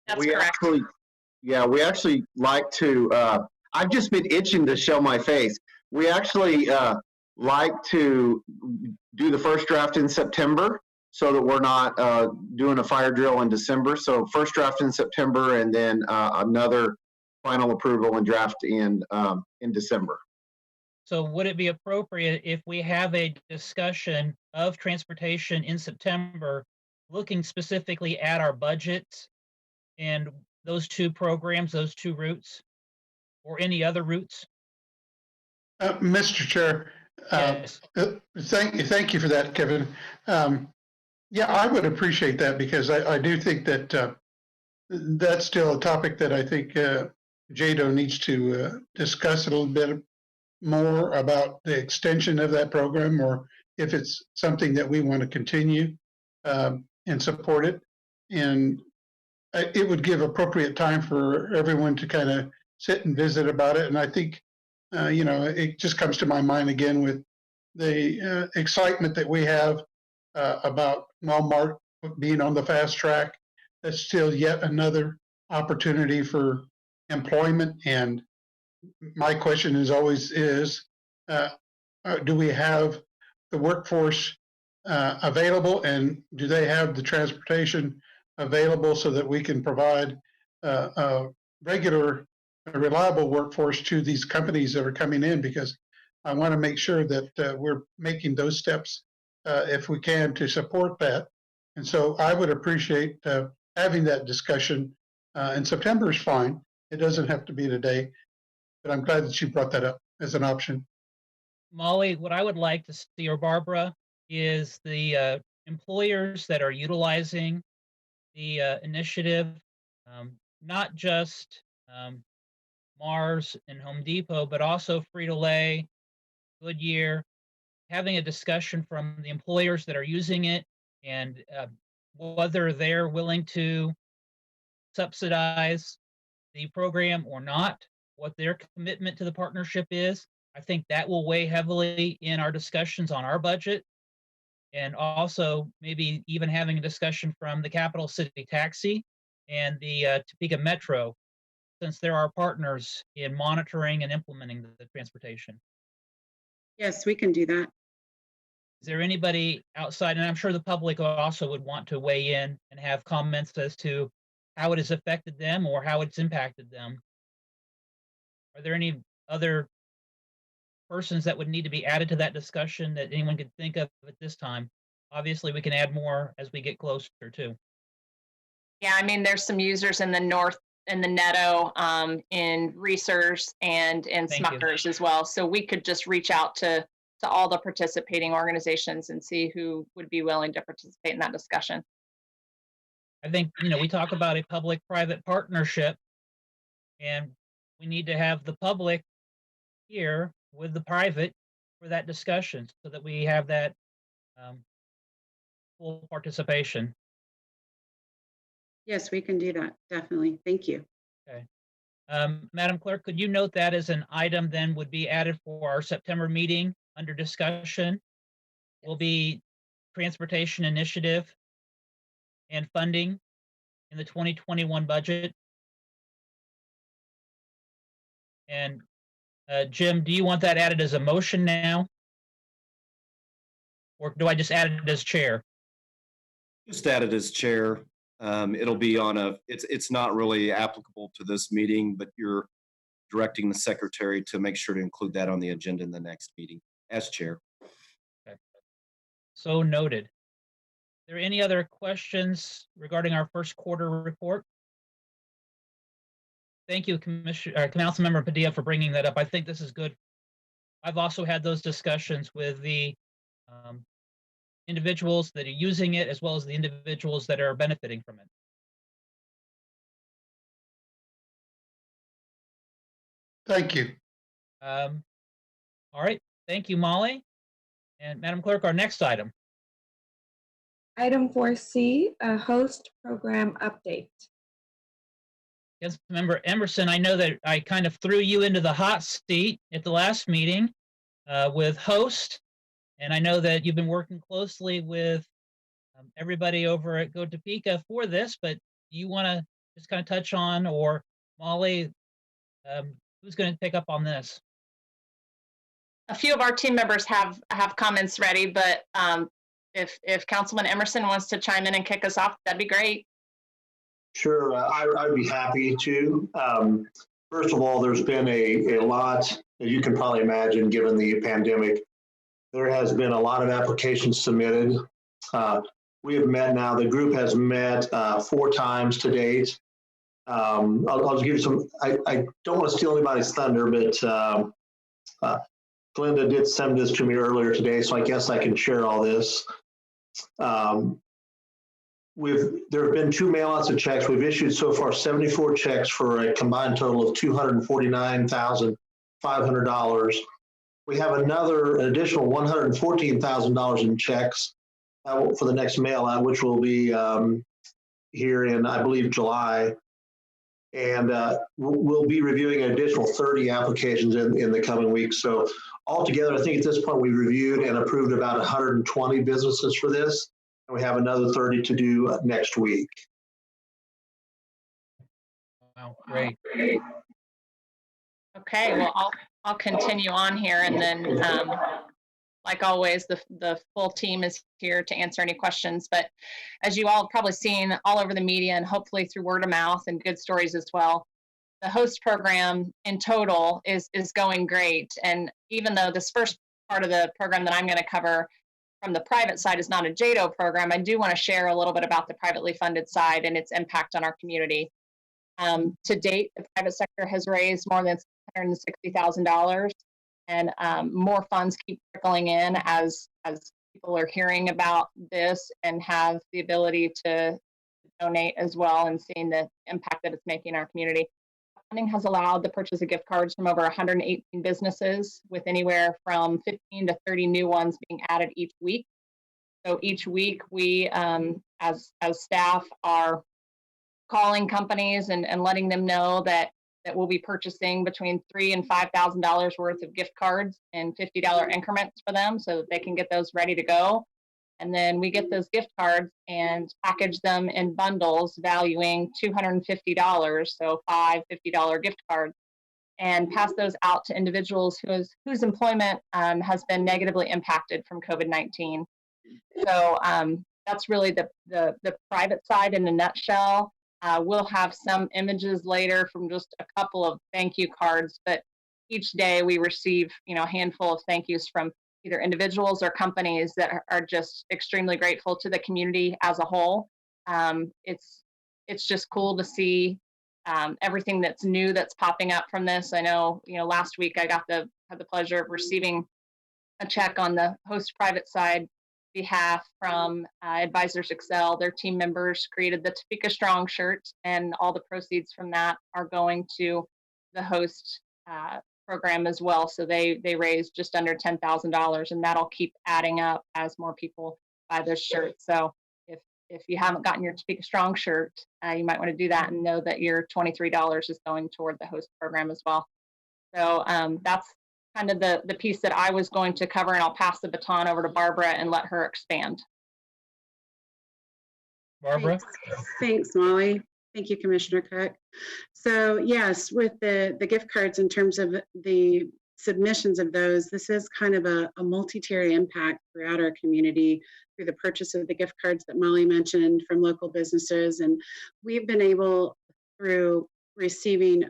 That's we correct. We actually like to, I've just been itching to show my face. We actually like to do the first draft in September, so that we're not doing a fire drill in December. So first draft in September, and then another final approval and draft in December. So would it be appropriate if we have a discussion of transportation in September, looking specifically at our budgets and those two programs, those two routes, or any other routes? Mr. Chair, Yes. thank you for that, Kevin. Yeah, I would appreciate that, because I do think that that's still a topic that I think JEDO needs to discuss a little bit more about the extension of that program, or if it's something that we want to continue and support it. And it would give appropriate time for everyone to kind of sit and visit about it. And I think, it just comes to my mind again with the excitement that we have about Walmart being on the fast track. That's still yet another opportunity for employment. And my question is always do we have the workforce available, and do they have the transportation available so that we can provide a regular, reliable workforce to these companies that are coming in? Because I want to make sure that we're making those steps if we can to support that. And so I would appreciate having that discussion. And September is fine. It doesn't have to be today, but I'm glad that you brought that up as an option. Molly, what I would like to see, or Barbara, is the employers that are utilizing the initiative, not just Mars and Home Depot, but also Frito-Lay, Goodyear, having a discussion from the employers that are using it and whether they're willing to subsidize the program or not, what their commitment to the partnership is. I think that will weigh heavily in our discussions on our budget. And also maybe even having a discussion from the Capital City Taxi and the Topeka Metro, since there are partners in monitoring and implementing the transportation. Yes, we can do that. Is there anybody outside, and I'm sure the public also would want to weigh in and have comments as to how it has affected them or how it's impacted them? Are there any other persons that would need to be added to that discussion that anyone could think of at this time? Obviously, we can add more as we get closer too. Yeah, I mean, there's some users in the north, in the Netto, in Reesers, and in Smuckers as well. So we could just reach out to all the participating organizations and see who would be willing to participate in that discussion. I think, we talk about a public-private partnership, and we need to have the public here with the private for that discussion so that we have that full participation. Yes, we can do that. Definitely. Thank you. Okay. Madam Clerk, could you note that as an item then would be added for our September meeting under discussion? Will be transportation initiative and funding in the 2021 budget. And Jim, do you want that added as a motion now? Or do I just add it as chair? Just add it as chair. It'll be on it's not really applicable to this meeting, but you're directing the secretary to make sure to include that on the agenda in the next meeting as chair. Okay. So noted. Are there any other questions regarding our first quarter report? Thank you, Councilmember Padilla, for bringing that up. I think this is good. I've also had those discussions with the individuals that are using it, as well as the individuals that are benefiting from it. Thank you. All right. Thank you, Molly. And Madam Clerk, our next item. Item 4C, a host program update. Councilmember Emerson, I know that I kind of threw you into the hot seat at the last meeting with host, and I know that you've been working closely with everybody over at Go Topeka for this, but do you want to just kind of touch on, or Molly, who's going to pick up on this? A few of our team members have comments ready, but if Councilman Emerson wants to chime in and kick us off, that'd be great. Sure, I'd be happy to. First of all, there's been a lot, as you can probably imagine, given the pandemic. There has been a lot of applications submitted. We have met now, the group has met 4 times to date. I'll just give you some, I don't want to steal anybody's thunder, but Glenda did send this to me earlier today, so I guess I can share all this. There have been 2 mailouts of checks. We've issued so far 74 checks for a combined total of $249,500. We have an additional $114,000 in checks for the next mail out, which will be here in, I believe, July. And we'll be reviewing an additional 30 applications in the coming weeks. So altogether, I think at this point, we reviewed and approved about 120 businesses for this. And we have another 30 to do next week. Wow, great. Okay, well, I'll continue on here, and then like always, the full team is here to answer any questions. But as you all have probably seen all over the media and hopefully through word of mouth and good stories as well, the host program in total is going great. And even though this first part of the program that I'm going to cover from the private side is not a JEDO program, I do want to share a little bit about the privately funded side and its impact on our community. To date, the private sector has raised more than $160,000, and more funds keep trickling in as people are hearing about this and have the ability to donate as well and seeing the impact that it's making in our community. Funding has allowed the purchase of gift cards from over 118 businesses, with anywhere from 15 to 30 new ones being added each week. So each week we, as staff, are calling companies and letting them know that we'll be purchasing between $3,000 and $5,000 worth of gift cards in $50 increments for them so that they can get those ready to go. And then we get those gift cards and package them in bundles valuing $250, so $5 $50 gift cards, and pass those out to individuals whose employment has been negatively impacted from COVID-19. So that's really the private side in a nutshell. We'll have some images later from just a couple of thank you cards, but each day we receive, a handful of thank yous from either individuals or companies that are just extremely grateful to the community as a whole. It's just cool to see everything that's new that's popping up from this. I know, last week I had the pleasure of receiving a check on the host private side behalf from Advisors Excel. Their team members created the Topeka Strong shirt, and all the proceeds from that are going to the host program as well. So they raised just under $10,000, and that'll keep adding up as more people buy this shirt. So if you haven't gotten your Topeka Strong shirt, you might want to do that and know that your $23 is going toward the host program as well. So that's kind of the piece that I was going to cover, and I'll pass the baton over to Barbara and let her expand. Barbara? Thanks, Molly. Thank you, Commissioner Cook. So yes, with the gift cards, in terms of the submissions of those, this is kind of a multi-tier impact throughout our community through the purchase of the gift cards that Molly mentioned from local businesses. And we've been able, through receiving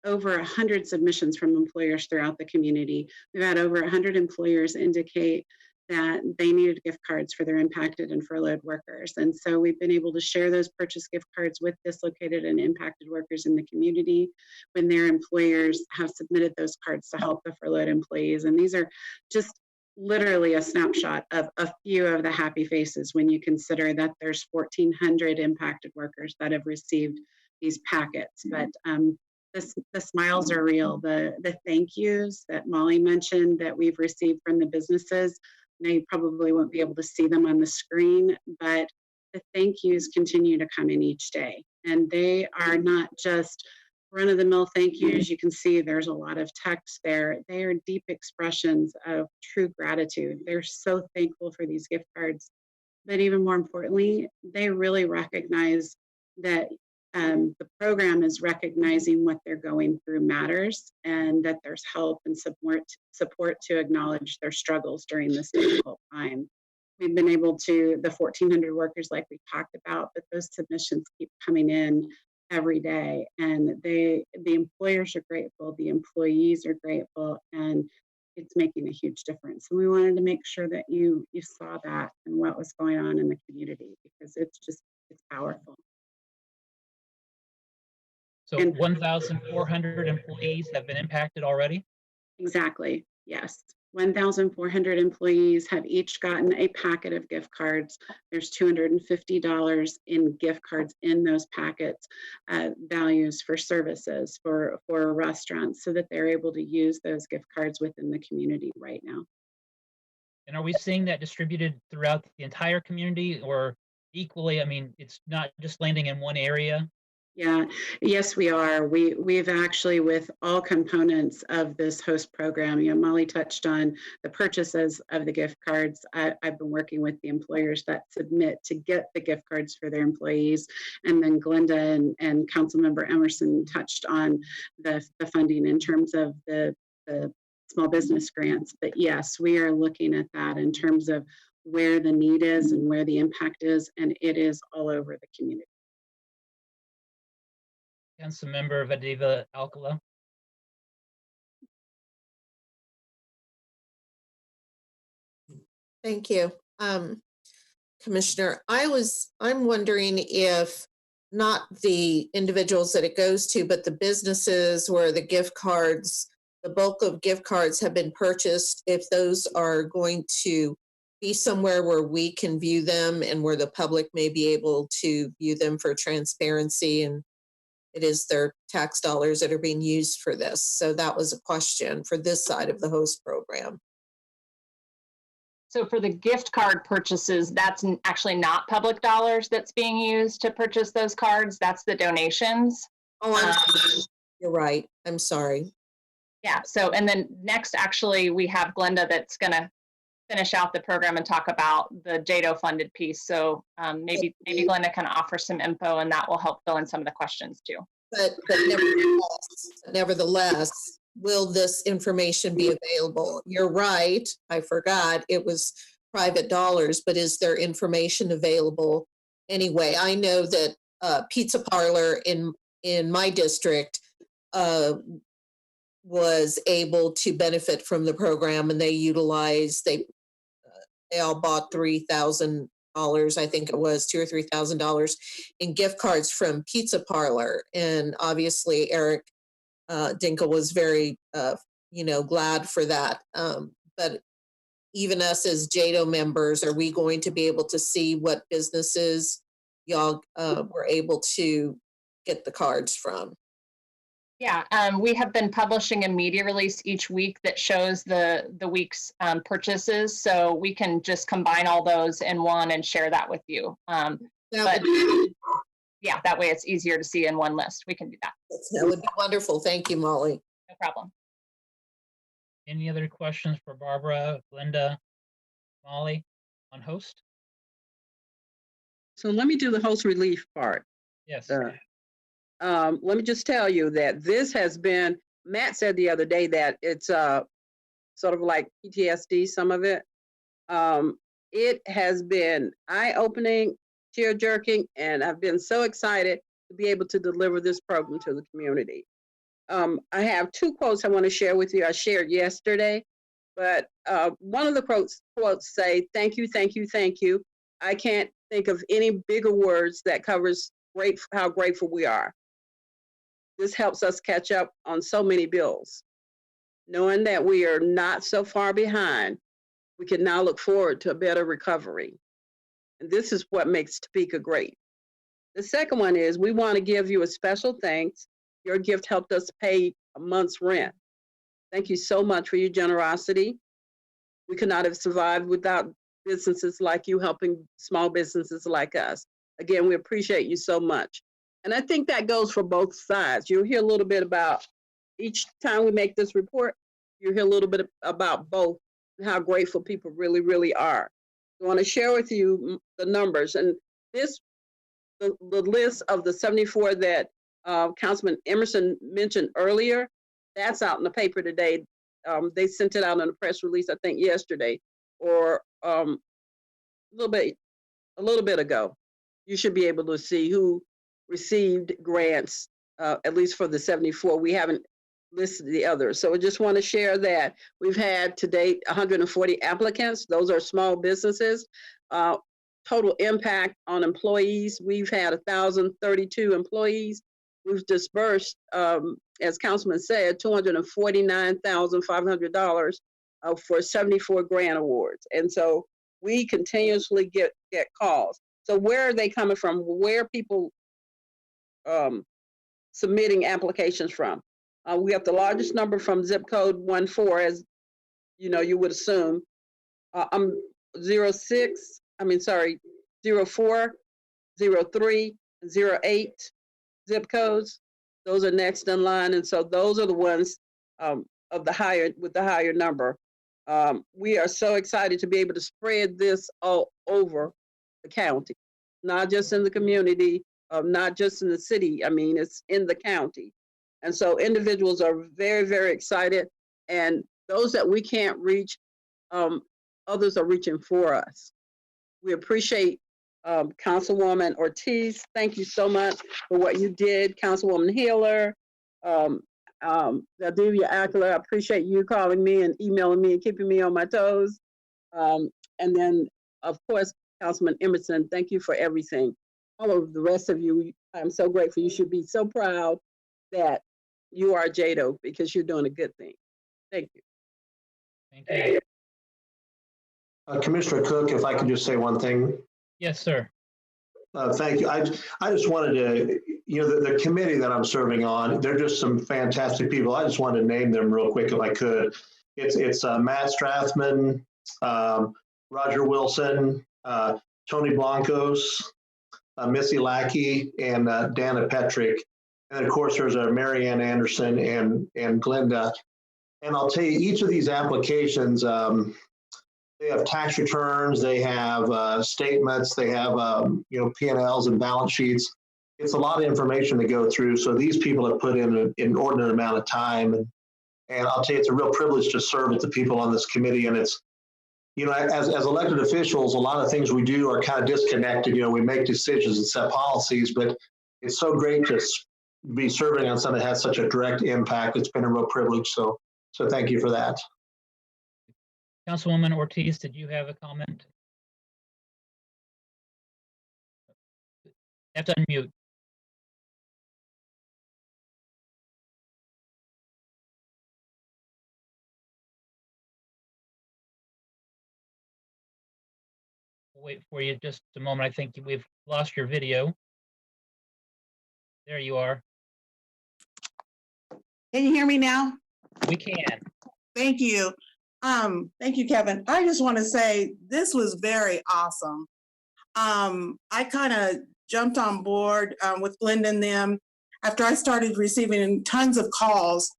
over 100 submissions from employers throughout the community. We've had over 100 employers indicate that they needed gift cards for their impacted and furloughed workers. And so we've been able to share those purchase gift cards with dislocated and impacted workers in the community when their employers have submitted those cards to help the furloughed employees. And these are just literally a snapshot of a few of the happy faces when you consider that there's 1,400 impacted workers that have received these packets. But the smiles are real. The thank yous that Molly mentioned that we've received from the businesses, now you probably won't be able to see them on the screen, but the thank yous continue to come in each day. And they are not just run-of-the-mill thank yous. You can see there's a lot of text there. They are deep expressions of true gratitude. They're so thankful for these gift cards. But even more importantly, they really recognize that the program is recognizing what they're going through matters, and that there's help and support to acknowledge their struggles during this difficult time. We've been able to, the 1,400 workers like we talked about, but those submissions keep coming in every day, and the employers are grateful, the employees are grateful, and it's making a huge difference. And we wanted to make sure that you saw that and what was going on in the community, because it's powerful. So 1,400 employees have been impacted already? Exactly, yes. 1,400 employees have each gotten a packet of gift cards. There's $250 in gift cards in those packets, values for services, for restaurants, so that they're able to use those gift cards within the community right now. And are we seeing that distributed throughout the entire community, or equally? I mean, it's not just landing in one area. Yeah, yes, we are. We've actually, with all components of this host program, Molly touched on the purchases of the gift cards. I've been working with the employers that submit to get the gift cards for their employees. And then Glenda and Councilmember Emerson touched on the funding in terms of the small business grants. But yes, we are looking at that in terms of where the need is and where the impact is, and it is all over the community. Councilmember Vadiva Alcala. Thank you. Commissioner, I'm wondering if not the individuals that it goes to, but the businesses where the gift cards, the bulk of gift cards have been purchased, if those are going to be somewhere where we can view them and where the public may be able to view them for transparency, and it is their tax dollars that are being used for this. So that was a question for this side of the host program. So for the gift card purchases, that's actually not public dollars that's being used to purchase those cards. That's the donations. Oh, you're right. I'm sorry. Yeah. So, and then next, actually, we have Glenda that's going to finish out the program and talk about the JEDO funded piece. So maybe Glenda can offer some info, and that will help fill in some of the questions too. But nevertheless, will this information be available? You're right. I forgot it was private dollars, but is there information available anyway? I know that Pizza Parlor in my district was able to benefit from the program, and they all bought $3,000. I think it was $2,000 or $3,000 in gift cards from Pizza Parlor, and obviously Eric Dinkel was very, glad for that. But even us as JEDO members, are we going to be able to see what businesses y'all were able to get the cards from? Yeah, we have been publishing a media release each week that shows the week's purchases, so we can just combine all those in one and share that with you. Yeah, that way it's easier to see in one list. We can do that. That would be wonderful. Thank you, Molly. No problem. Any other questions for Barbara, Glenda, Molly on host? So let me do the host relief part. Yes. Let me just tell you that this has been, Matt said the other day that it's sort of like PTSD, some of it. It has been eye-opening, tear-jerking, and I've been so excited to be able to deliver this program to the community. I have two quotes I want to share with you. I shared yesterday, but one of the quotes say, "Thank you, thank you, thank you." I can't think of any bigger words that covers how grateful we are. This helps us catch up on so many bills. Knowing that we are not so far behind, we can now look forward to a better recovery. And this is what makes Topeka great. The second one is, we want to give you a special thanks. Your gift helped us pay a month's rent. Thank you so much for your generosity. We could not have survived without businesses like you helping small businesses like us. Again, we appreciate you so much. And I think that goes for both sides. You'll hear a little bit about, each time we make this report, you'll hear a little bit about both and how grateful people really, really are. I want to share with you the numbers. And the list of the 74 that Councilman Emerson mentioned earlier, that's out in the paper today. They sent it out in a press release, I think yesterday, or a little bit ago. You should be able to see who received grants, at least for the 74. We haven't listed the others. So I just want to share that we've had to date 140 applicants. Those are small businesses. Total impact on employees, we've had 1,032 employees. We've disbursed, as Councilman said, $249,500 for 74 grant awards. And so we continuously get calls. So where are they coming from? Where are people submitting applications from? We have the largest number from zip code 14, as you would assume. 04, 03, 08 zip codes. Those are next in line. And so those are the ones with the higher number. We are so excited to be able to spread this all over the county, not just in the community, not just in the city. I mean, it's in the county. And so individuals are very, very excited. And those that we can't reach, others are reaching for us. We appreciate Councilwoman Ortiz. Thank you so much for what you did. Councilwoman Healer, Valdivia Ackler, I appreciate you calling me and emailing me and keeping me on my toes. And then, of course, Councilman Emerson, thank you for everything. All of the rest of you, I'm so grateful. You should be so proud that you are JEDO because you're doing a good thing. Thank you. Thank you. Commissioner Cook, if I could just say one thing. Yes, sir. Thank you. I just wanted to, the committee that I'm serving on, they're just some fantastic people. I just wanted to name them real quick if I could. It's Matt Strathman, Roger Wilson, Tony Blancos, Missy Lackey, and Dana Petrick. And of course, there's Marianne Anderson and Glenda. And I'll tell you, each of these applications, they have tax returns, they have statements, they have P&Ls and balance sheets. It's a lot of information to go through. So these people have put in an inordinate amount of time, and I'll tell you, it's a real privilege to serve with the people on this committee. And it's, as elected officials, a lot of things we do are kind of disconnected. We make decisions and set policies, but it's so great to be serving on something that has such a direct impact. It's been a real privilege. So thank you for that. Councilwoman Ortiz, did you have a comment? You have to unmute. We'll wait for you just a moment. I think we've lost your video. There you are. Can you hear me now? We can. Thank you. Thank you, Kevin. I just want to say this was very awesome. I kind of jumped on board with Glenda and them after I started receiving tons of calls.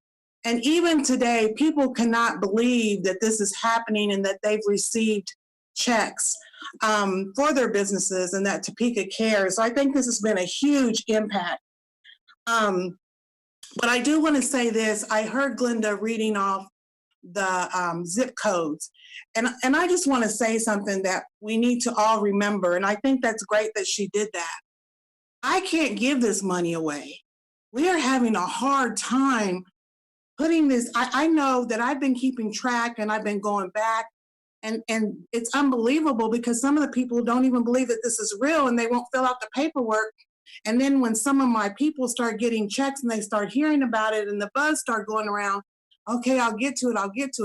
And even today, people cannot believe that this is happening and that they've received checks for their businesses and that Topeka cares. So I think this has been a huge impact. But I do want to say this. I heard Glenda reading off the zip codes. And I just want to say something that we need to all remember. And I think that's great that she did that. I can't give this money away. We are having a hard time putting this. I know that I've been keeping track and I've been going back, and it's unbelievable because some of the people don't even believe that this is real and they won't fill out the paperwork. And then when some of my people start getting checks and they start hearing about it and the buzz start going around, okay, I'll get to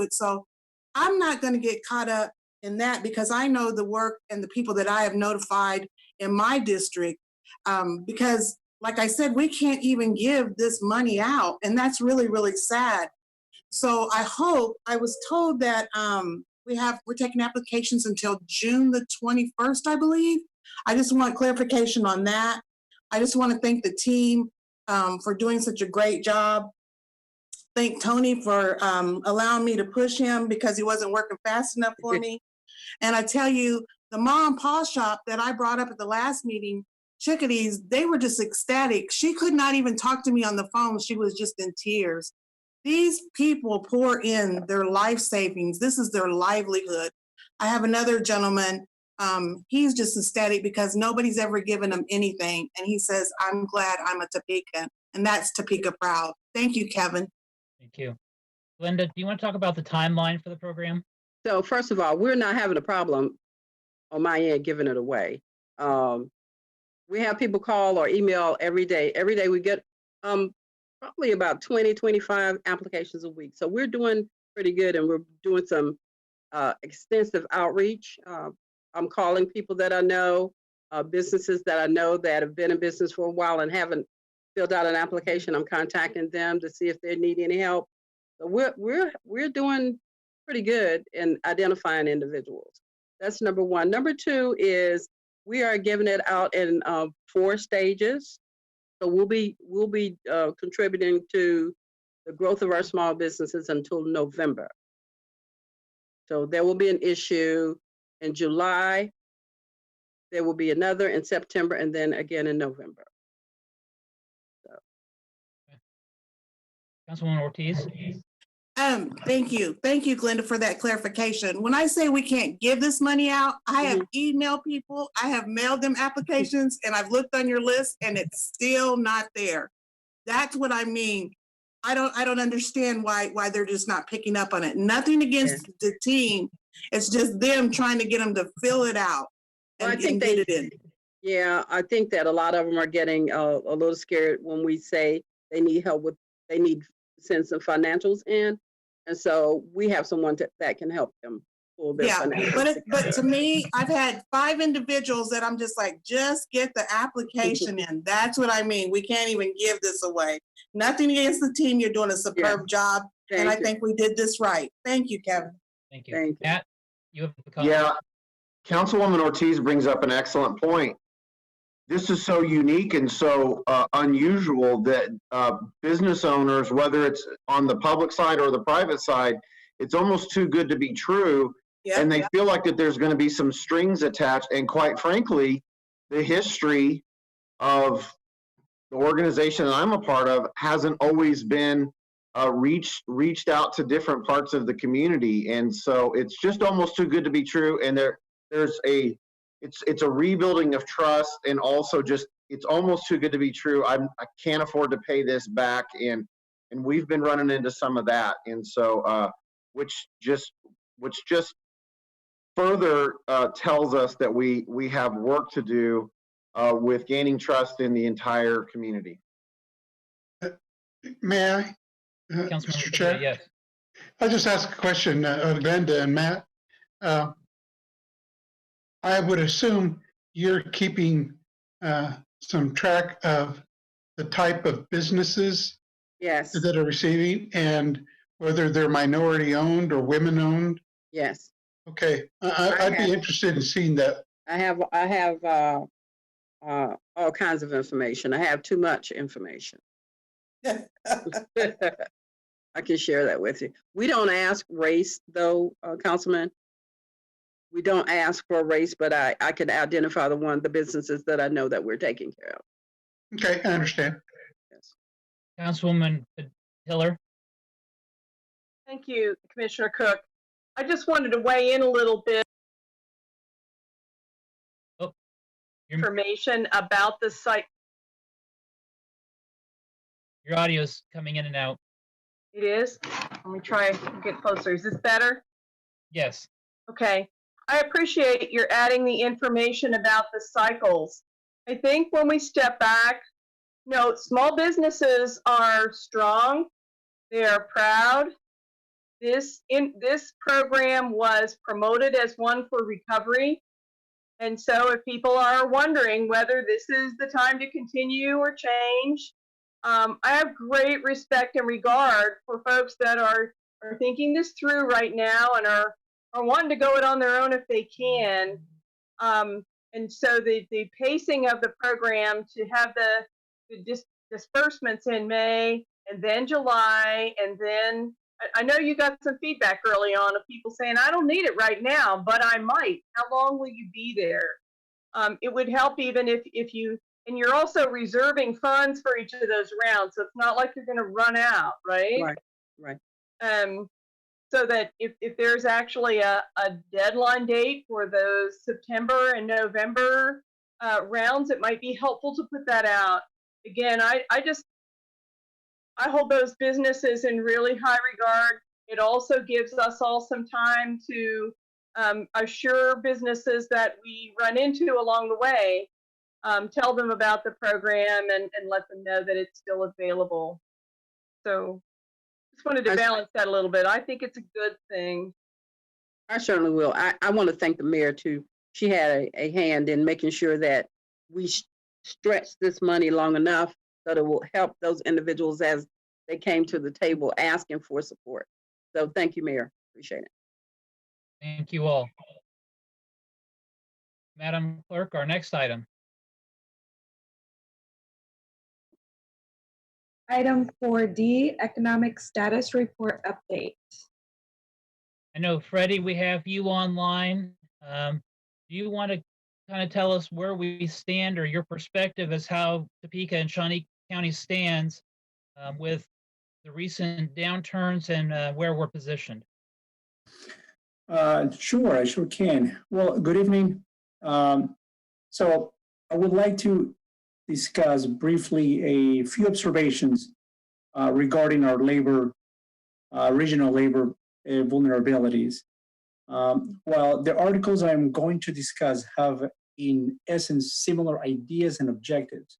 it. So I'm not going to get caught up in that because I know the work and the people that I have notified in my district. Because like I said, we can't even give this money out. And that's really, really sad. So I was told that we're taking applications until June the 21st, I believe. I just want clarification on that. I just want to thank the team for doing such a great job. Thank Tony for allowing me to push him because he wasn't working fast enough for me. And I tell you, the mom and pop shop that I brought up at the last meeting, Chickadees, they were just ecstatic. She could not even talk to me on the phone. She was just in tears. These people pour in their life savings. This is their livelihood. I have another gentleman. He's just ecstatic because nobody's ever given him anything. And he says, I'm glad I'm a Topeka. And that's Topeka proud. Thank you, Kevin. Thank you. Glenda, do you want to talk about the timeline for the program? So first of all, we're not having a problem on my end giving it away. We have people call or email every day. Every day we get probably about 20, 25 applications a week. So we're doing pretty good and we're doing some extensive outreach. I'm calling people that I know, businesses that I know that have been in business for a while and haven't filled out an application. I'm contacting them to see if they need any help. So we're doing pretty good in identifying individuals. That's number one. Number two is we are giving it out in 4 stages. So we'll be contributing to the growth of our small businesses until November. So there will be an issue in July. There will be another in September and then again in November. Councilwoman Ortiz. Thank you, Glenda, for that clarification. When I say we can't give this money out, I have emailed people, I have mailed them applications, and I've looked on your list, and it's still not there. That's what I mean. I don't understand why they're just not picking up on it. Nothing against the team. It's just them trying to get them to fill it out and, Well, I think get it in. Yeah, I think that a lot of them are getting a little scared when we say they need help with, they need to send some financials in. And so we have someone that can help them pull their financials. But to me, I've had 5 individuals that I'm just like, just get the application in. That's what I mean. We can't even give this away. Nothing against the team. You're doing a superb job. And I think we did this right. Thank you, Kevin. Thank you. Matt, you have the comment. Yeah, Councilwoman Ortiz brings up an excellent point. This is so unique and so unusual that business owners, whether it's on the public side or the private side, it's almost too good to be true. And they feel like that there's going to be some strings attached. And quite frankly, the history of the organization that I'm a part of hasn't always been reached out to different parts of the community. And so it's just almost too good to be true. And it's a rebuilding of trust, and also just it's almost too good to be true. I can't afford to pay this back, and we've been running into some of that, and so which just further tells us that we have work to do with gaining trust in the entire community. May I, Mr. Chair? Yes. I'll just ask a question, Glenda and Matt. I would assume you're keeping some track of the type of businesses that are receiving and whether they're minority owned or women owned. Yes. Okay, I'd be interested in seeing that. I have all kinds of information. I have too much information. I can share that with you. We don't ask race though, Councilman. We don't ask for a race, but I could identify the businesses that I know that we're taking care of. Okay, I understand. Yes. Councilwoman Hiller. Thank you, Commissioner Cook. I just wanted to weigh in a little bit. Information about the site. Your audio is coming in and out. It is? Let me try and get closer. Is this better? Yes. Okay. I appreciate your adding the information about the cycles. I think when we step back, small businesses are strong. They are proud. This program was promoted as one for recovery. And so if people are wondering whether this is the time to continue or change, I have great respect and regard for folks that are thinking this through right now and are wanting to go it on their own if they can. And so the pacing of the program to have the disbursements in May and then July, and then I know you got some feedback early on of people saying, I don't need it right now, but I might. How long will you be there? It would help even if you, and you're also reserving funds for each of those rounds. So it's not like you're going to run out, right? Right. So that if there's actually a deadline date for those September and November rounds, it might be helpful to put that out. Again, I hold those businesses in really high regard. It also gives us all some time to assure businesses that we run into along the way, tell them about the program and let them know that it's still available. So just wanted to balance that a little bit. I think it's a good thing. I certainly will. I want to thank the mayor too. She had a hand in making sure that we stretch this money long enough so that it will help those individuals as they came to the table asking for support. So thank you, Mayor. Appreciate it. Thank you all. Madam Clerk, our next item. Item 4D, Economic Status Report Update. I know, Freddie, we have you online. Do you want to kind of tell us where we stand or your perspective as how Topeka and Shawnee County stands with the recent downturns and where we're positioned? Sure, I sure can. Well, good evening. So I would like to discuss briefly a few observations regarding our regional labor vulnerabilities. While the articles I'm going to discuss have in essence similar ideas and objectives,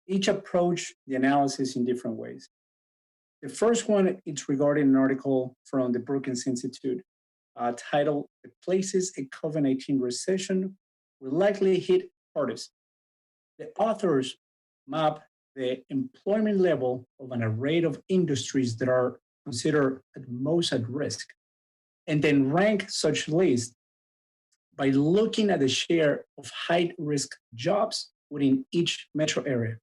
each approach the analysis in different ways. The first one is regarding an article from the Brookings Institute titled "The Places a COVID-19 Recession Will Likely Hit Hardest." The authors map the employment level of an array of industries that are considered at most at risk, and then rank such lists by looking at the share of high-risk jobs within each metro area.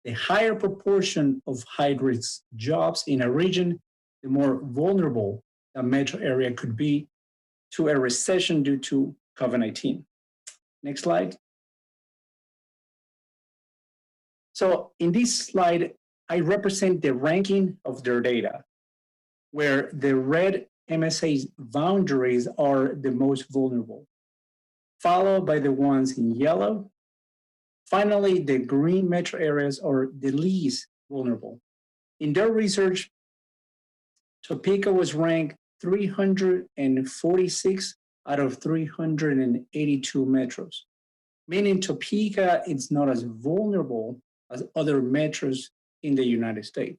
The higher proportion of high-risk jobs in a region, the more vulnerable a metro area could be to a recession due to COVID-19. Next slide. So in this slide, I represent the ranking of their data, where the red MSA's boundaries are the most vulnerable, followed by the ones in yellow. Finally, the green metro areas are the least vulnerable. In their research, Topeka was ranked 346 out of 382 metros, meaning Topeka is not as vulnerable as other metros in the United States.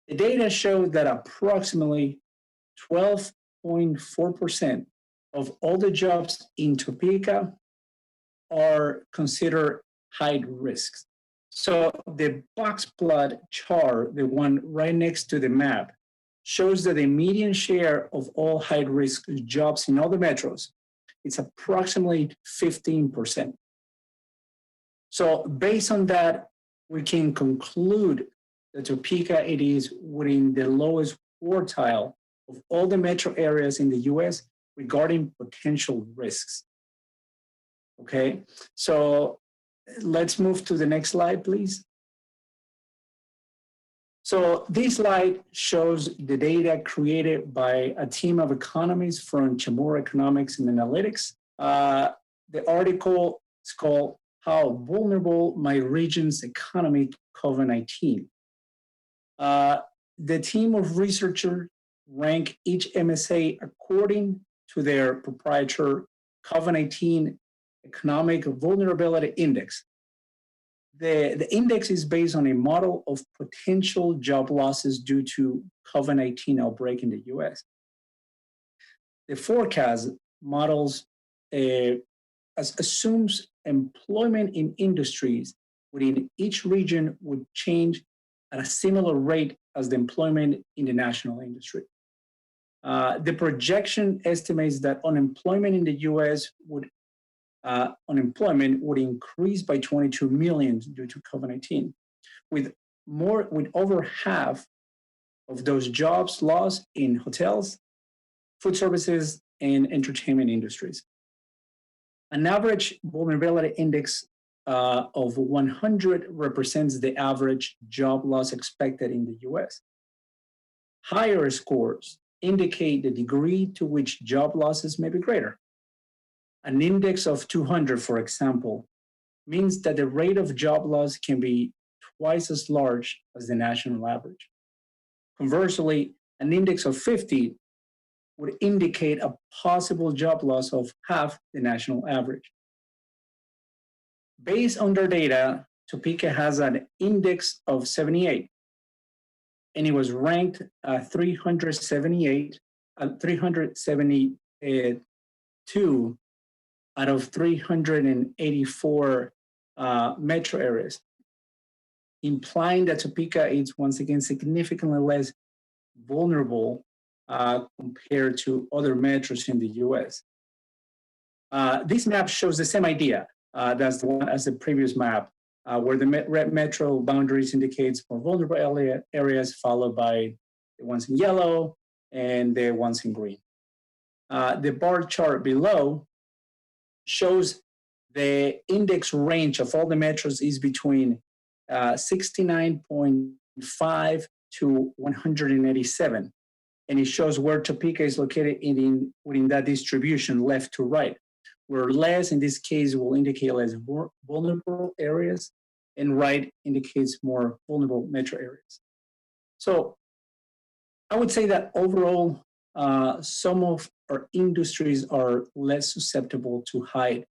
The data showed that approximately 12.4% of all the jobs in Topeka are considered high risk. So the box plot chart, the one right next to the map, shows that the median share of all high-risk jobs in all the metros is approximately 15%. So based on that, we can conclude that Topeka it is within the lowest quartile of all the metro areas in the US regarding potential risks. Okay, so let's move to the next slide, please. So this slide shows the data created by a team of economists from Chamorro Economics and Analytics. The article is called "How Vulnerable My Region's Economy to COVID-19." The team of researchers rank each MSA according to their proprietary COVID-19 Economic Vulnerability Index. The index is based on a model of potential job losses due to COVID-19 outbreak in the US. The forecast models assumes employment in industries within each region would change at a similar rate as the employment in the national industry. The projection estimates that unemployment in the US would increase by 22 million due to COVID-19, with over half of those jobs lost in hotels, food services, and entertainment industries. An average vulnerability index of 100 represents the average job loss expected in the US. Higher scores indicate the degree to which job losses may be greater. An index of 200, for example, means that the rate of job loss can be twice as large as the national average. Conversely, an index of 50 would indicate a possible job loss of half the national average. Based on their data, Topeka has an index of 78, and it was ranked 372 out of 384 metro areas, implying that Topeka is once again significantly less vulnerable compared to other metros in the US. This map shows the same idea. That's the one as the previous map, where the red metro boundaries indicates more vulnerable areas, followed by the ones in yellow and the ones in green. The bar chart below shows the index range of all the metros is between 69.5 to 187. And it shows where Topeka is located within that distribution, left to right, where less in this case will indicate less vulnerable areas, and right indicates more vulnerable metro areas. So I would say that overall, some of our industries are less susceptible to high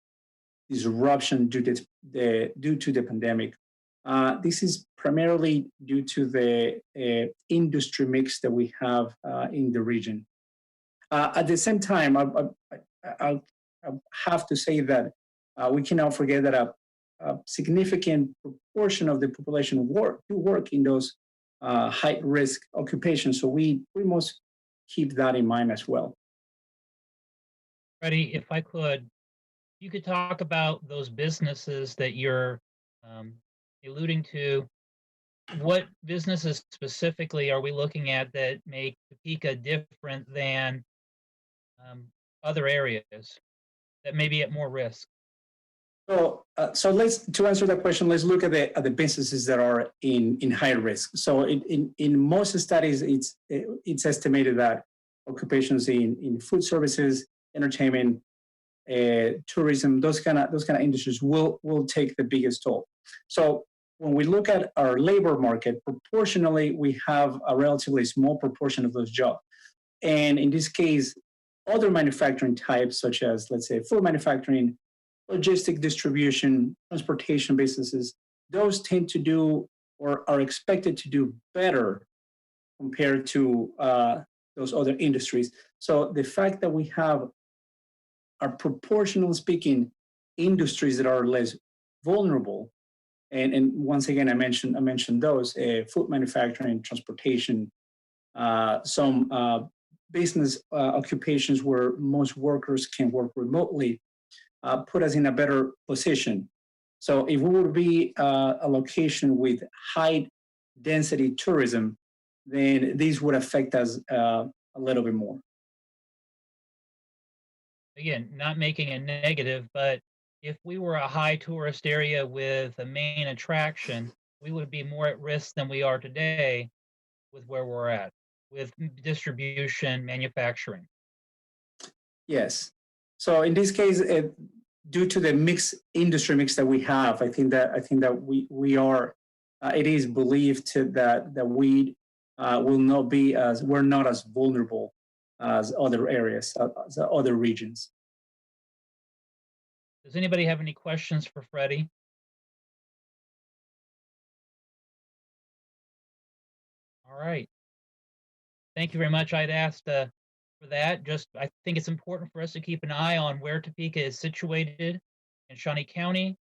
disruption due to the pandemic. This is primarily due to the industry mix that we have in the region. At the same time, I have to say that we cannot forget that a significant proportion of the population do work in those high-risk occupations. So we must keep that in mind as well. Freddie, if I could, you could talk about those businesses that you're alluding to. What businesses specifically are we looking at that make Topeka different than other areas that may be at more risk? So, to answer that question, let's look at the businesses that are in high risk. So, in most studies, it's estimated that occupations in food services, entertainment, tourism, those kind of industries will take the biggest toll. So, when we look at our labor market, proportionally, we have a relatively small proportion of those jobs. And in this case, other manufacturing types, such as, let's say, food manufacturing, logistic distribution, transportation businesses, those tend to do or are expected to do better compared to those other industries. So the fact that we have are proportionally speaking industries that are less vulnerable, and once again I mentioned those food manufacturing, transportation, some business occupations where most workers can work remotely, put us in a better position. So if we would be a location with high density tourism, then these would affect us a little bit more. Again, not making a negative, but if we were a high tourist area with a main attraction, we would be more at risk than we are today with where we're at, with distribution, manufacturing. Yes. So in this case, due to the industry mix that we have, I think that we are. It is believed that we will not be we're not as vulnerable as other areas, as other regions. Does anybody have any questions for Freddie? All right. Thank you very much. I'd asked for that. I think it's important for us to keep an eye on where Topeka is situated in Shawnee County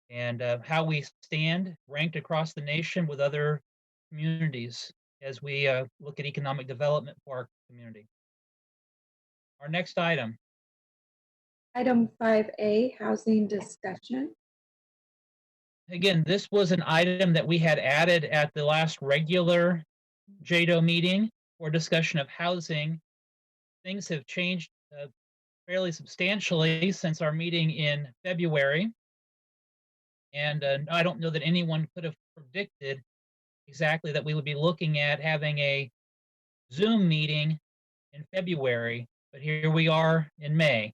and how we stand ranked across the nation with other communities as we look at economic development for our community. Our next item. Item 5A, housing discussion. Again, this was an item that we had added at the last regular JEDO meeting for discussion of housing. Things have changed fairly substantially since our meeting in February. And I don't know that anyone could have predicted exactly that we would be looking at having a Zoom meeting in February, but here we are in May.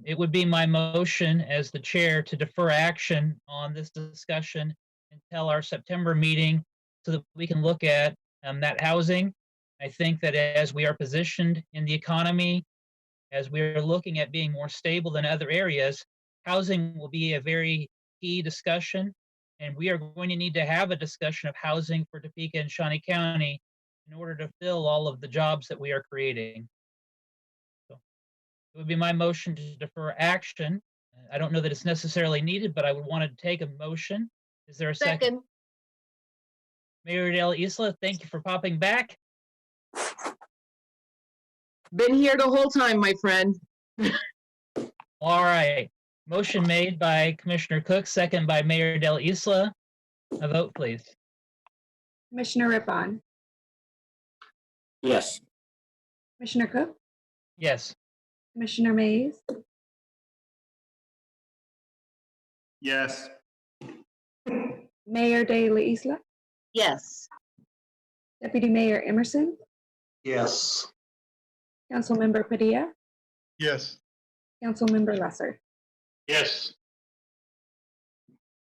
It would be my motion as the chair to defer action on this discussion until our September meeting so that we can look at that housing. I think that as we are positioned in the economy, as we are looking at being more stable than other areas, housing will be a very key discussion, and we are going to need to have a discussion of housing for Topeka and Shawnee County in order to fill all of the jobs that we are creating. So it would be my motion to defer action. I don't know that it's necessarily needed, but I would want to take a motion. Is there a second? Mayor Del Isla, thank you for popping back. Been here the whole time, my friend. All right. Motion made by Commissioner Cook, second by Mayor Del Isla. A vote, please. Commissioner Rippon. Yes. Commissioner Cook. Yes. Commissioner Mays. Yes. Mayor De La Isla. Yes. Deputy Mayor Emerson, Yes. Councilmember Padilla, Yes. Councilmember Lesser. Yes.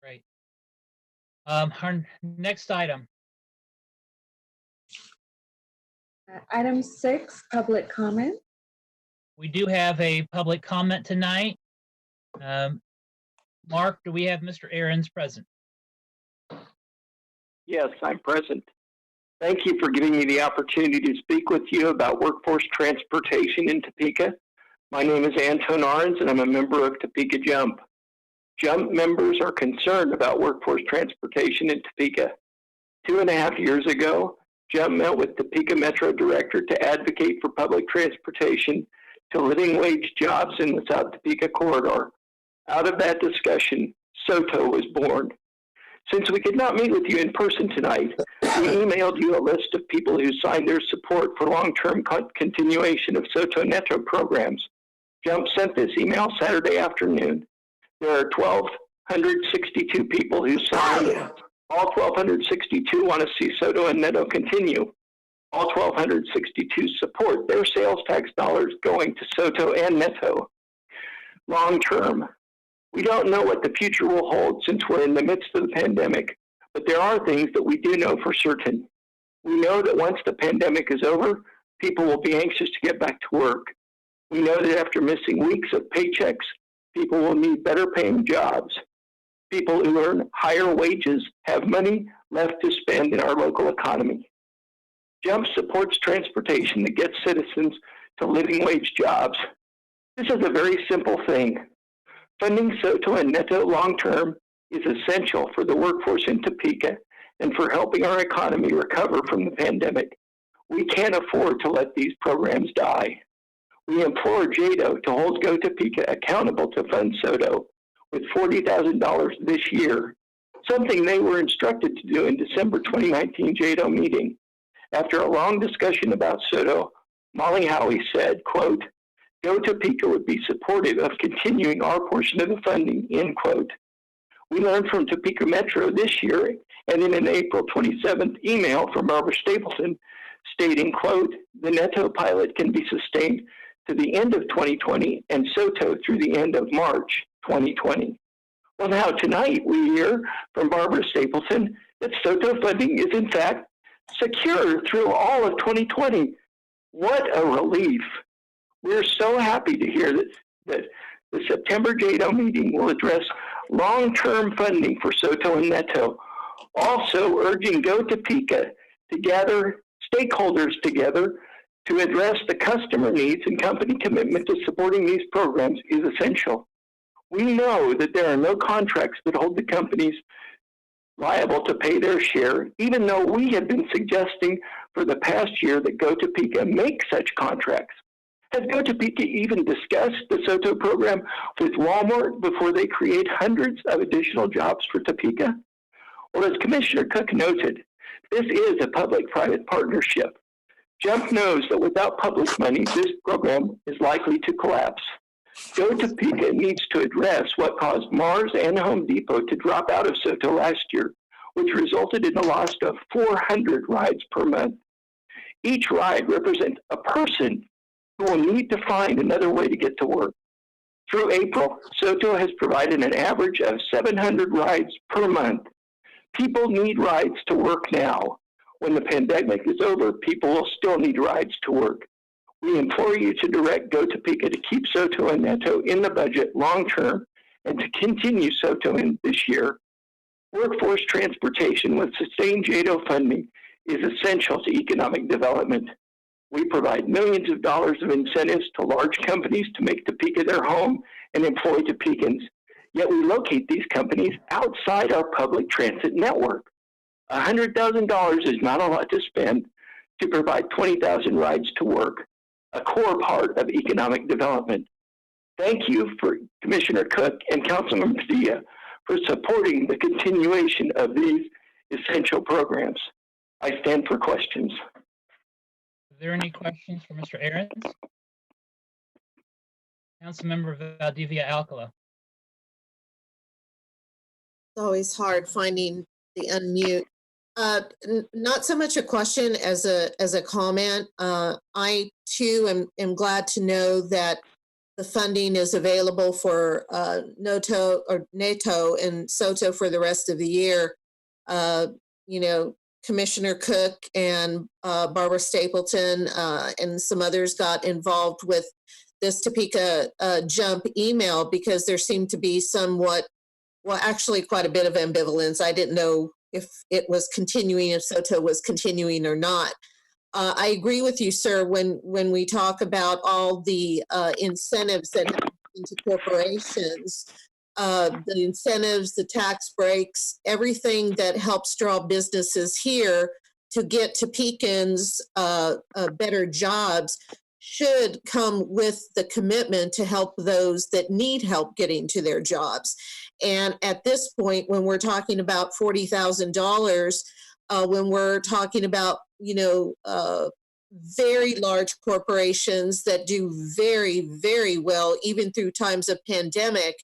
Great. Our next item. Item 6, public comment. We do have a public comment tonight. Mark, do we have Mr. Ahrens present? Yes, I'm present. Thank you for giving me the opportunity to speak with you about workforce transportation in Topeka. My name is Anton Ahrens, and I'm a member of Topeka JUMP. JUMP members are concerned about workforce transportation in Topeka. 2.5 years ago, JUMP met with Topeka Metro Director to advocate for public transportation to living wage jobs in the South Topeka corridor. Out of that discussion, SOTO was born. Since we could not meet with you in person tonight, we emailed you a list of people who signed their support for long-term continuation of SOTO Netto programs. JUMP sent this email Saturday afternoon. There are 1,262 people who signed. All 1,262 want to see SOTO and Netto continue. All 1,262 support their sales tax dollars going to SOTO and Netto. Long term, we don't know what the future will hold since we're in the midst of the pandemic, but there are things that we do know for certain. We know that once the pandemic is over, people will be anxious to get back to work. We know that after missing weeks of paychecks, people will need better paying jobs. People who earn higher wages have money left to spend in our local economy. JUMP supports transportation that gets citizens to living wage jobs. This is a very simple thing. Funding SOTO and Netto long-term is essential for the workforce in Topeka and for helping our economy recover from the pandemic. We can't afford to let these programs die. We implore JEDO to hold Go Topeka accountable to fund SOTO with $40,000 this year, something they were instructed to do in December 2019 JEDO meeting. After a long discussion about SOTO, Molly Howey said, quote, Go Topeka would be supportive of continuing our portion of the funding, end quote. We learned from Topeka Metro this year and in an April 27th email from Barbara Stapleton stating, quote, the Netto pilot can be sustained to the end of 2020 and SOTO through the end of March 2020. Well, now tonight we hear from Barbara Stapleton that SOTO funding is in fact secure through all of 2020. What a relief. We're so happy to hear that the September JEDO meeting will address long-term funding for SOTO and Netto, also urging Go Topeka to gather stakeholders together to address the customer needs and company commitment to supporting these programs is essential. We know that there are no contracts that hold the companies liable to pay their share, even though we have been suggesting for the past year that Go Topeka make such contracts. Has Go Topeka even discussed the SOTO program with Walmart before they create hundreds of additional jobs for Topeka? Well, as Commissioner Cook noted, this is a public-private partnership. JUMP knows that without public money, this program is likely to collapse. Go Topeka needs to address what caused Mars and Home Depot to drop out of SOTO last year, which resulted in a loss of 400 rides per month. Each ride represents a person who will need to find another way to get to work. Through April, SOTO has provided an average of 700 rides per month. People need rides to work now. When the pandemic is over, people will still need rides to work. We implore you to direct Go Topeka to keep SOTO and Netto in the budget long term and to continue SOTO in this year. Workforce transportation with sustained JEDO funding is essential to economic development. We provide millions of dollars of incentives to large companies to make Topeka their home and employ Topekans. Yet we locate these companies outside our public transit network. $100,000 is not a lot to spend to provide 20,000 rides to work, a core part of economic development. Thank you for Commissioner Cook and Councilman Padilla for supporting the continuation of these essential programs. I stand for questions. Are there any questions for Mr. Ahrens? Councilmember Valdivia Alcala. It's always hard finding the unmute. Not so much a question as a comment. I too am glad to know that the funding is available for NATO and SOTO for the rest of the year. You know, Commissioner Cook and Barbara Stapleton and some others got involved with this Topeka Jump email because there seemed to be actually quite a bit of ambivalence. I didn't know if it was continuing, if SOTO was continuing or not. I agree with you, sir, when we talk about all the incentives that have into corporations, the incentives, the tax breaks, everything that helps draw businesses here to get Topekans better jobs should come with the commitment to help those that need help getting to their jobs. And at this point, when we're talking about $40,000, when we're talking about, very large corporations that do very, very well, even through times of pandemic,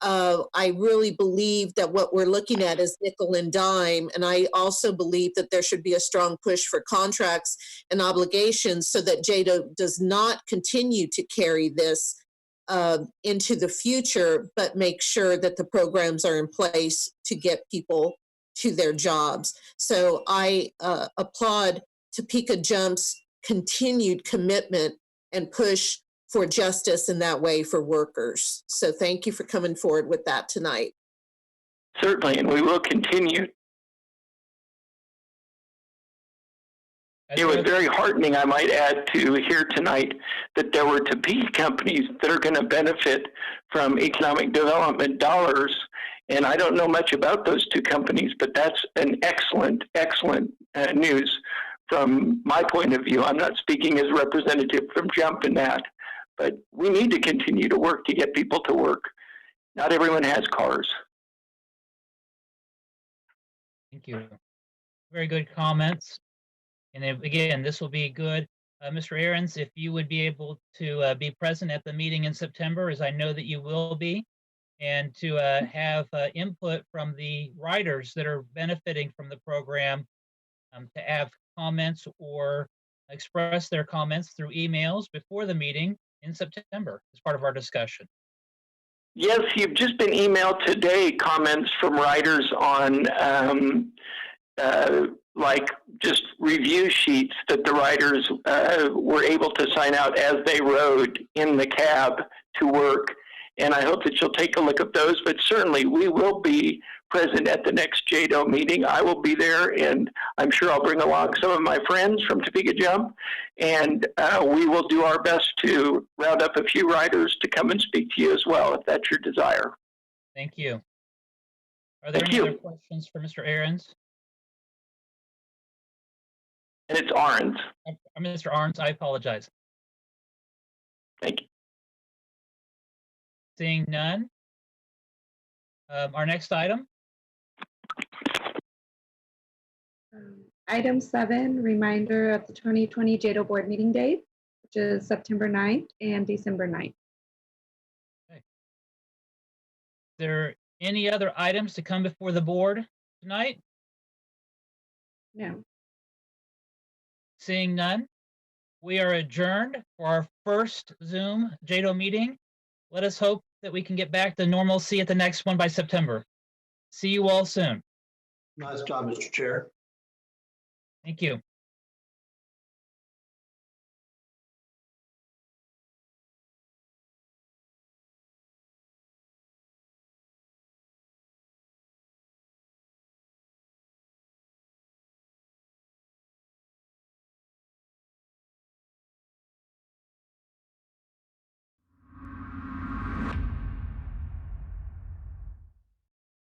I really believe that what we're looking at is nickel and dime. And I also believe that there should be a strong push for contracts and obligations so that JEDO does not continue to carry this into the future, but make sure that the programs are in place to get people to their jobs. So I applaud Topeka Jump's continued commitment and push for justice in that way for workers. So thank you for coming forward with that tonight. Certainly, and we will continue. It was very heartening, I might add, to hear tonight that there were Topeka companies that are going to benefit from economic development dollars. And I don't know much about those two companies, but that's an excellent, excellent news from my point of view. I'm not speaking as representative from Jump in that, but we need to continue to work to get people to work. Not everyone has cars. Thank you. Very good comments. And again, this will be good. Mr. Ahrens, if you would be able to be present at the meeting in September, as I know that you will be, and to have input from the writers that are benefiting from the program, to have comments or express their comments through emails before the meeting in September as part of our discussion. Yes, you've just been emailed today comments from writers on like just review sheets that the writers were able to sign out as they rode in the cab to work. And I hope that you'll take a look at those, but certainly we will be present at the next JEDO meeting. I will be there, and I'm sure I'll bring along some of my friends from Topeka Jump, and we will do our best to round up a few writers to come and speak to you as well, if that's your desire. Thank you. Are there any other questions for Mr. Ahrens? And it's Ahrens. I'm Mr. Ahrens, I apologize. Thank you. Seeing none. Our next item. Item 7, reminder of the 2020 JEDO board meeting date, which is September 9th and December 9th. Okay. Is there any other items to come before the board tonight? No. Seeing none, we are adjourned for our first Zoom JEDO meeting. Let us hope that we can get back to normalcy at the next one by September. See you all soon. Nice job, Mr. Chair. Thank you.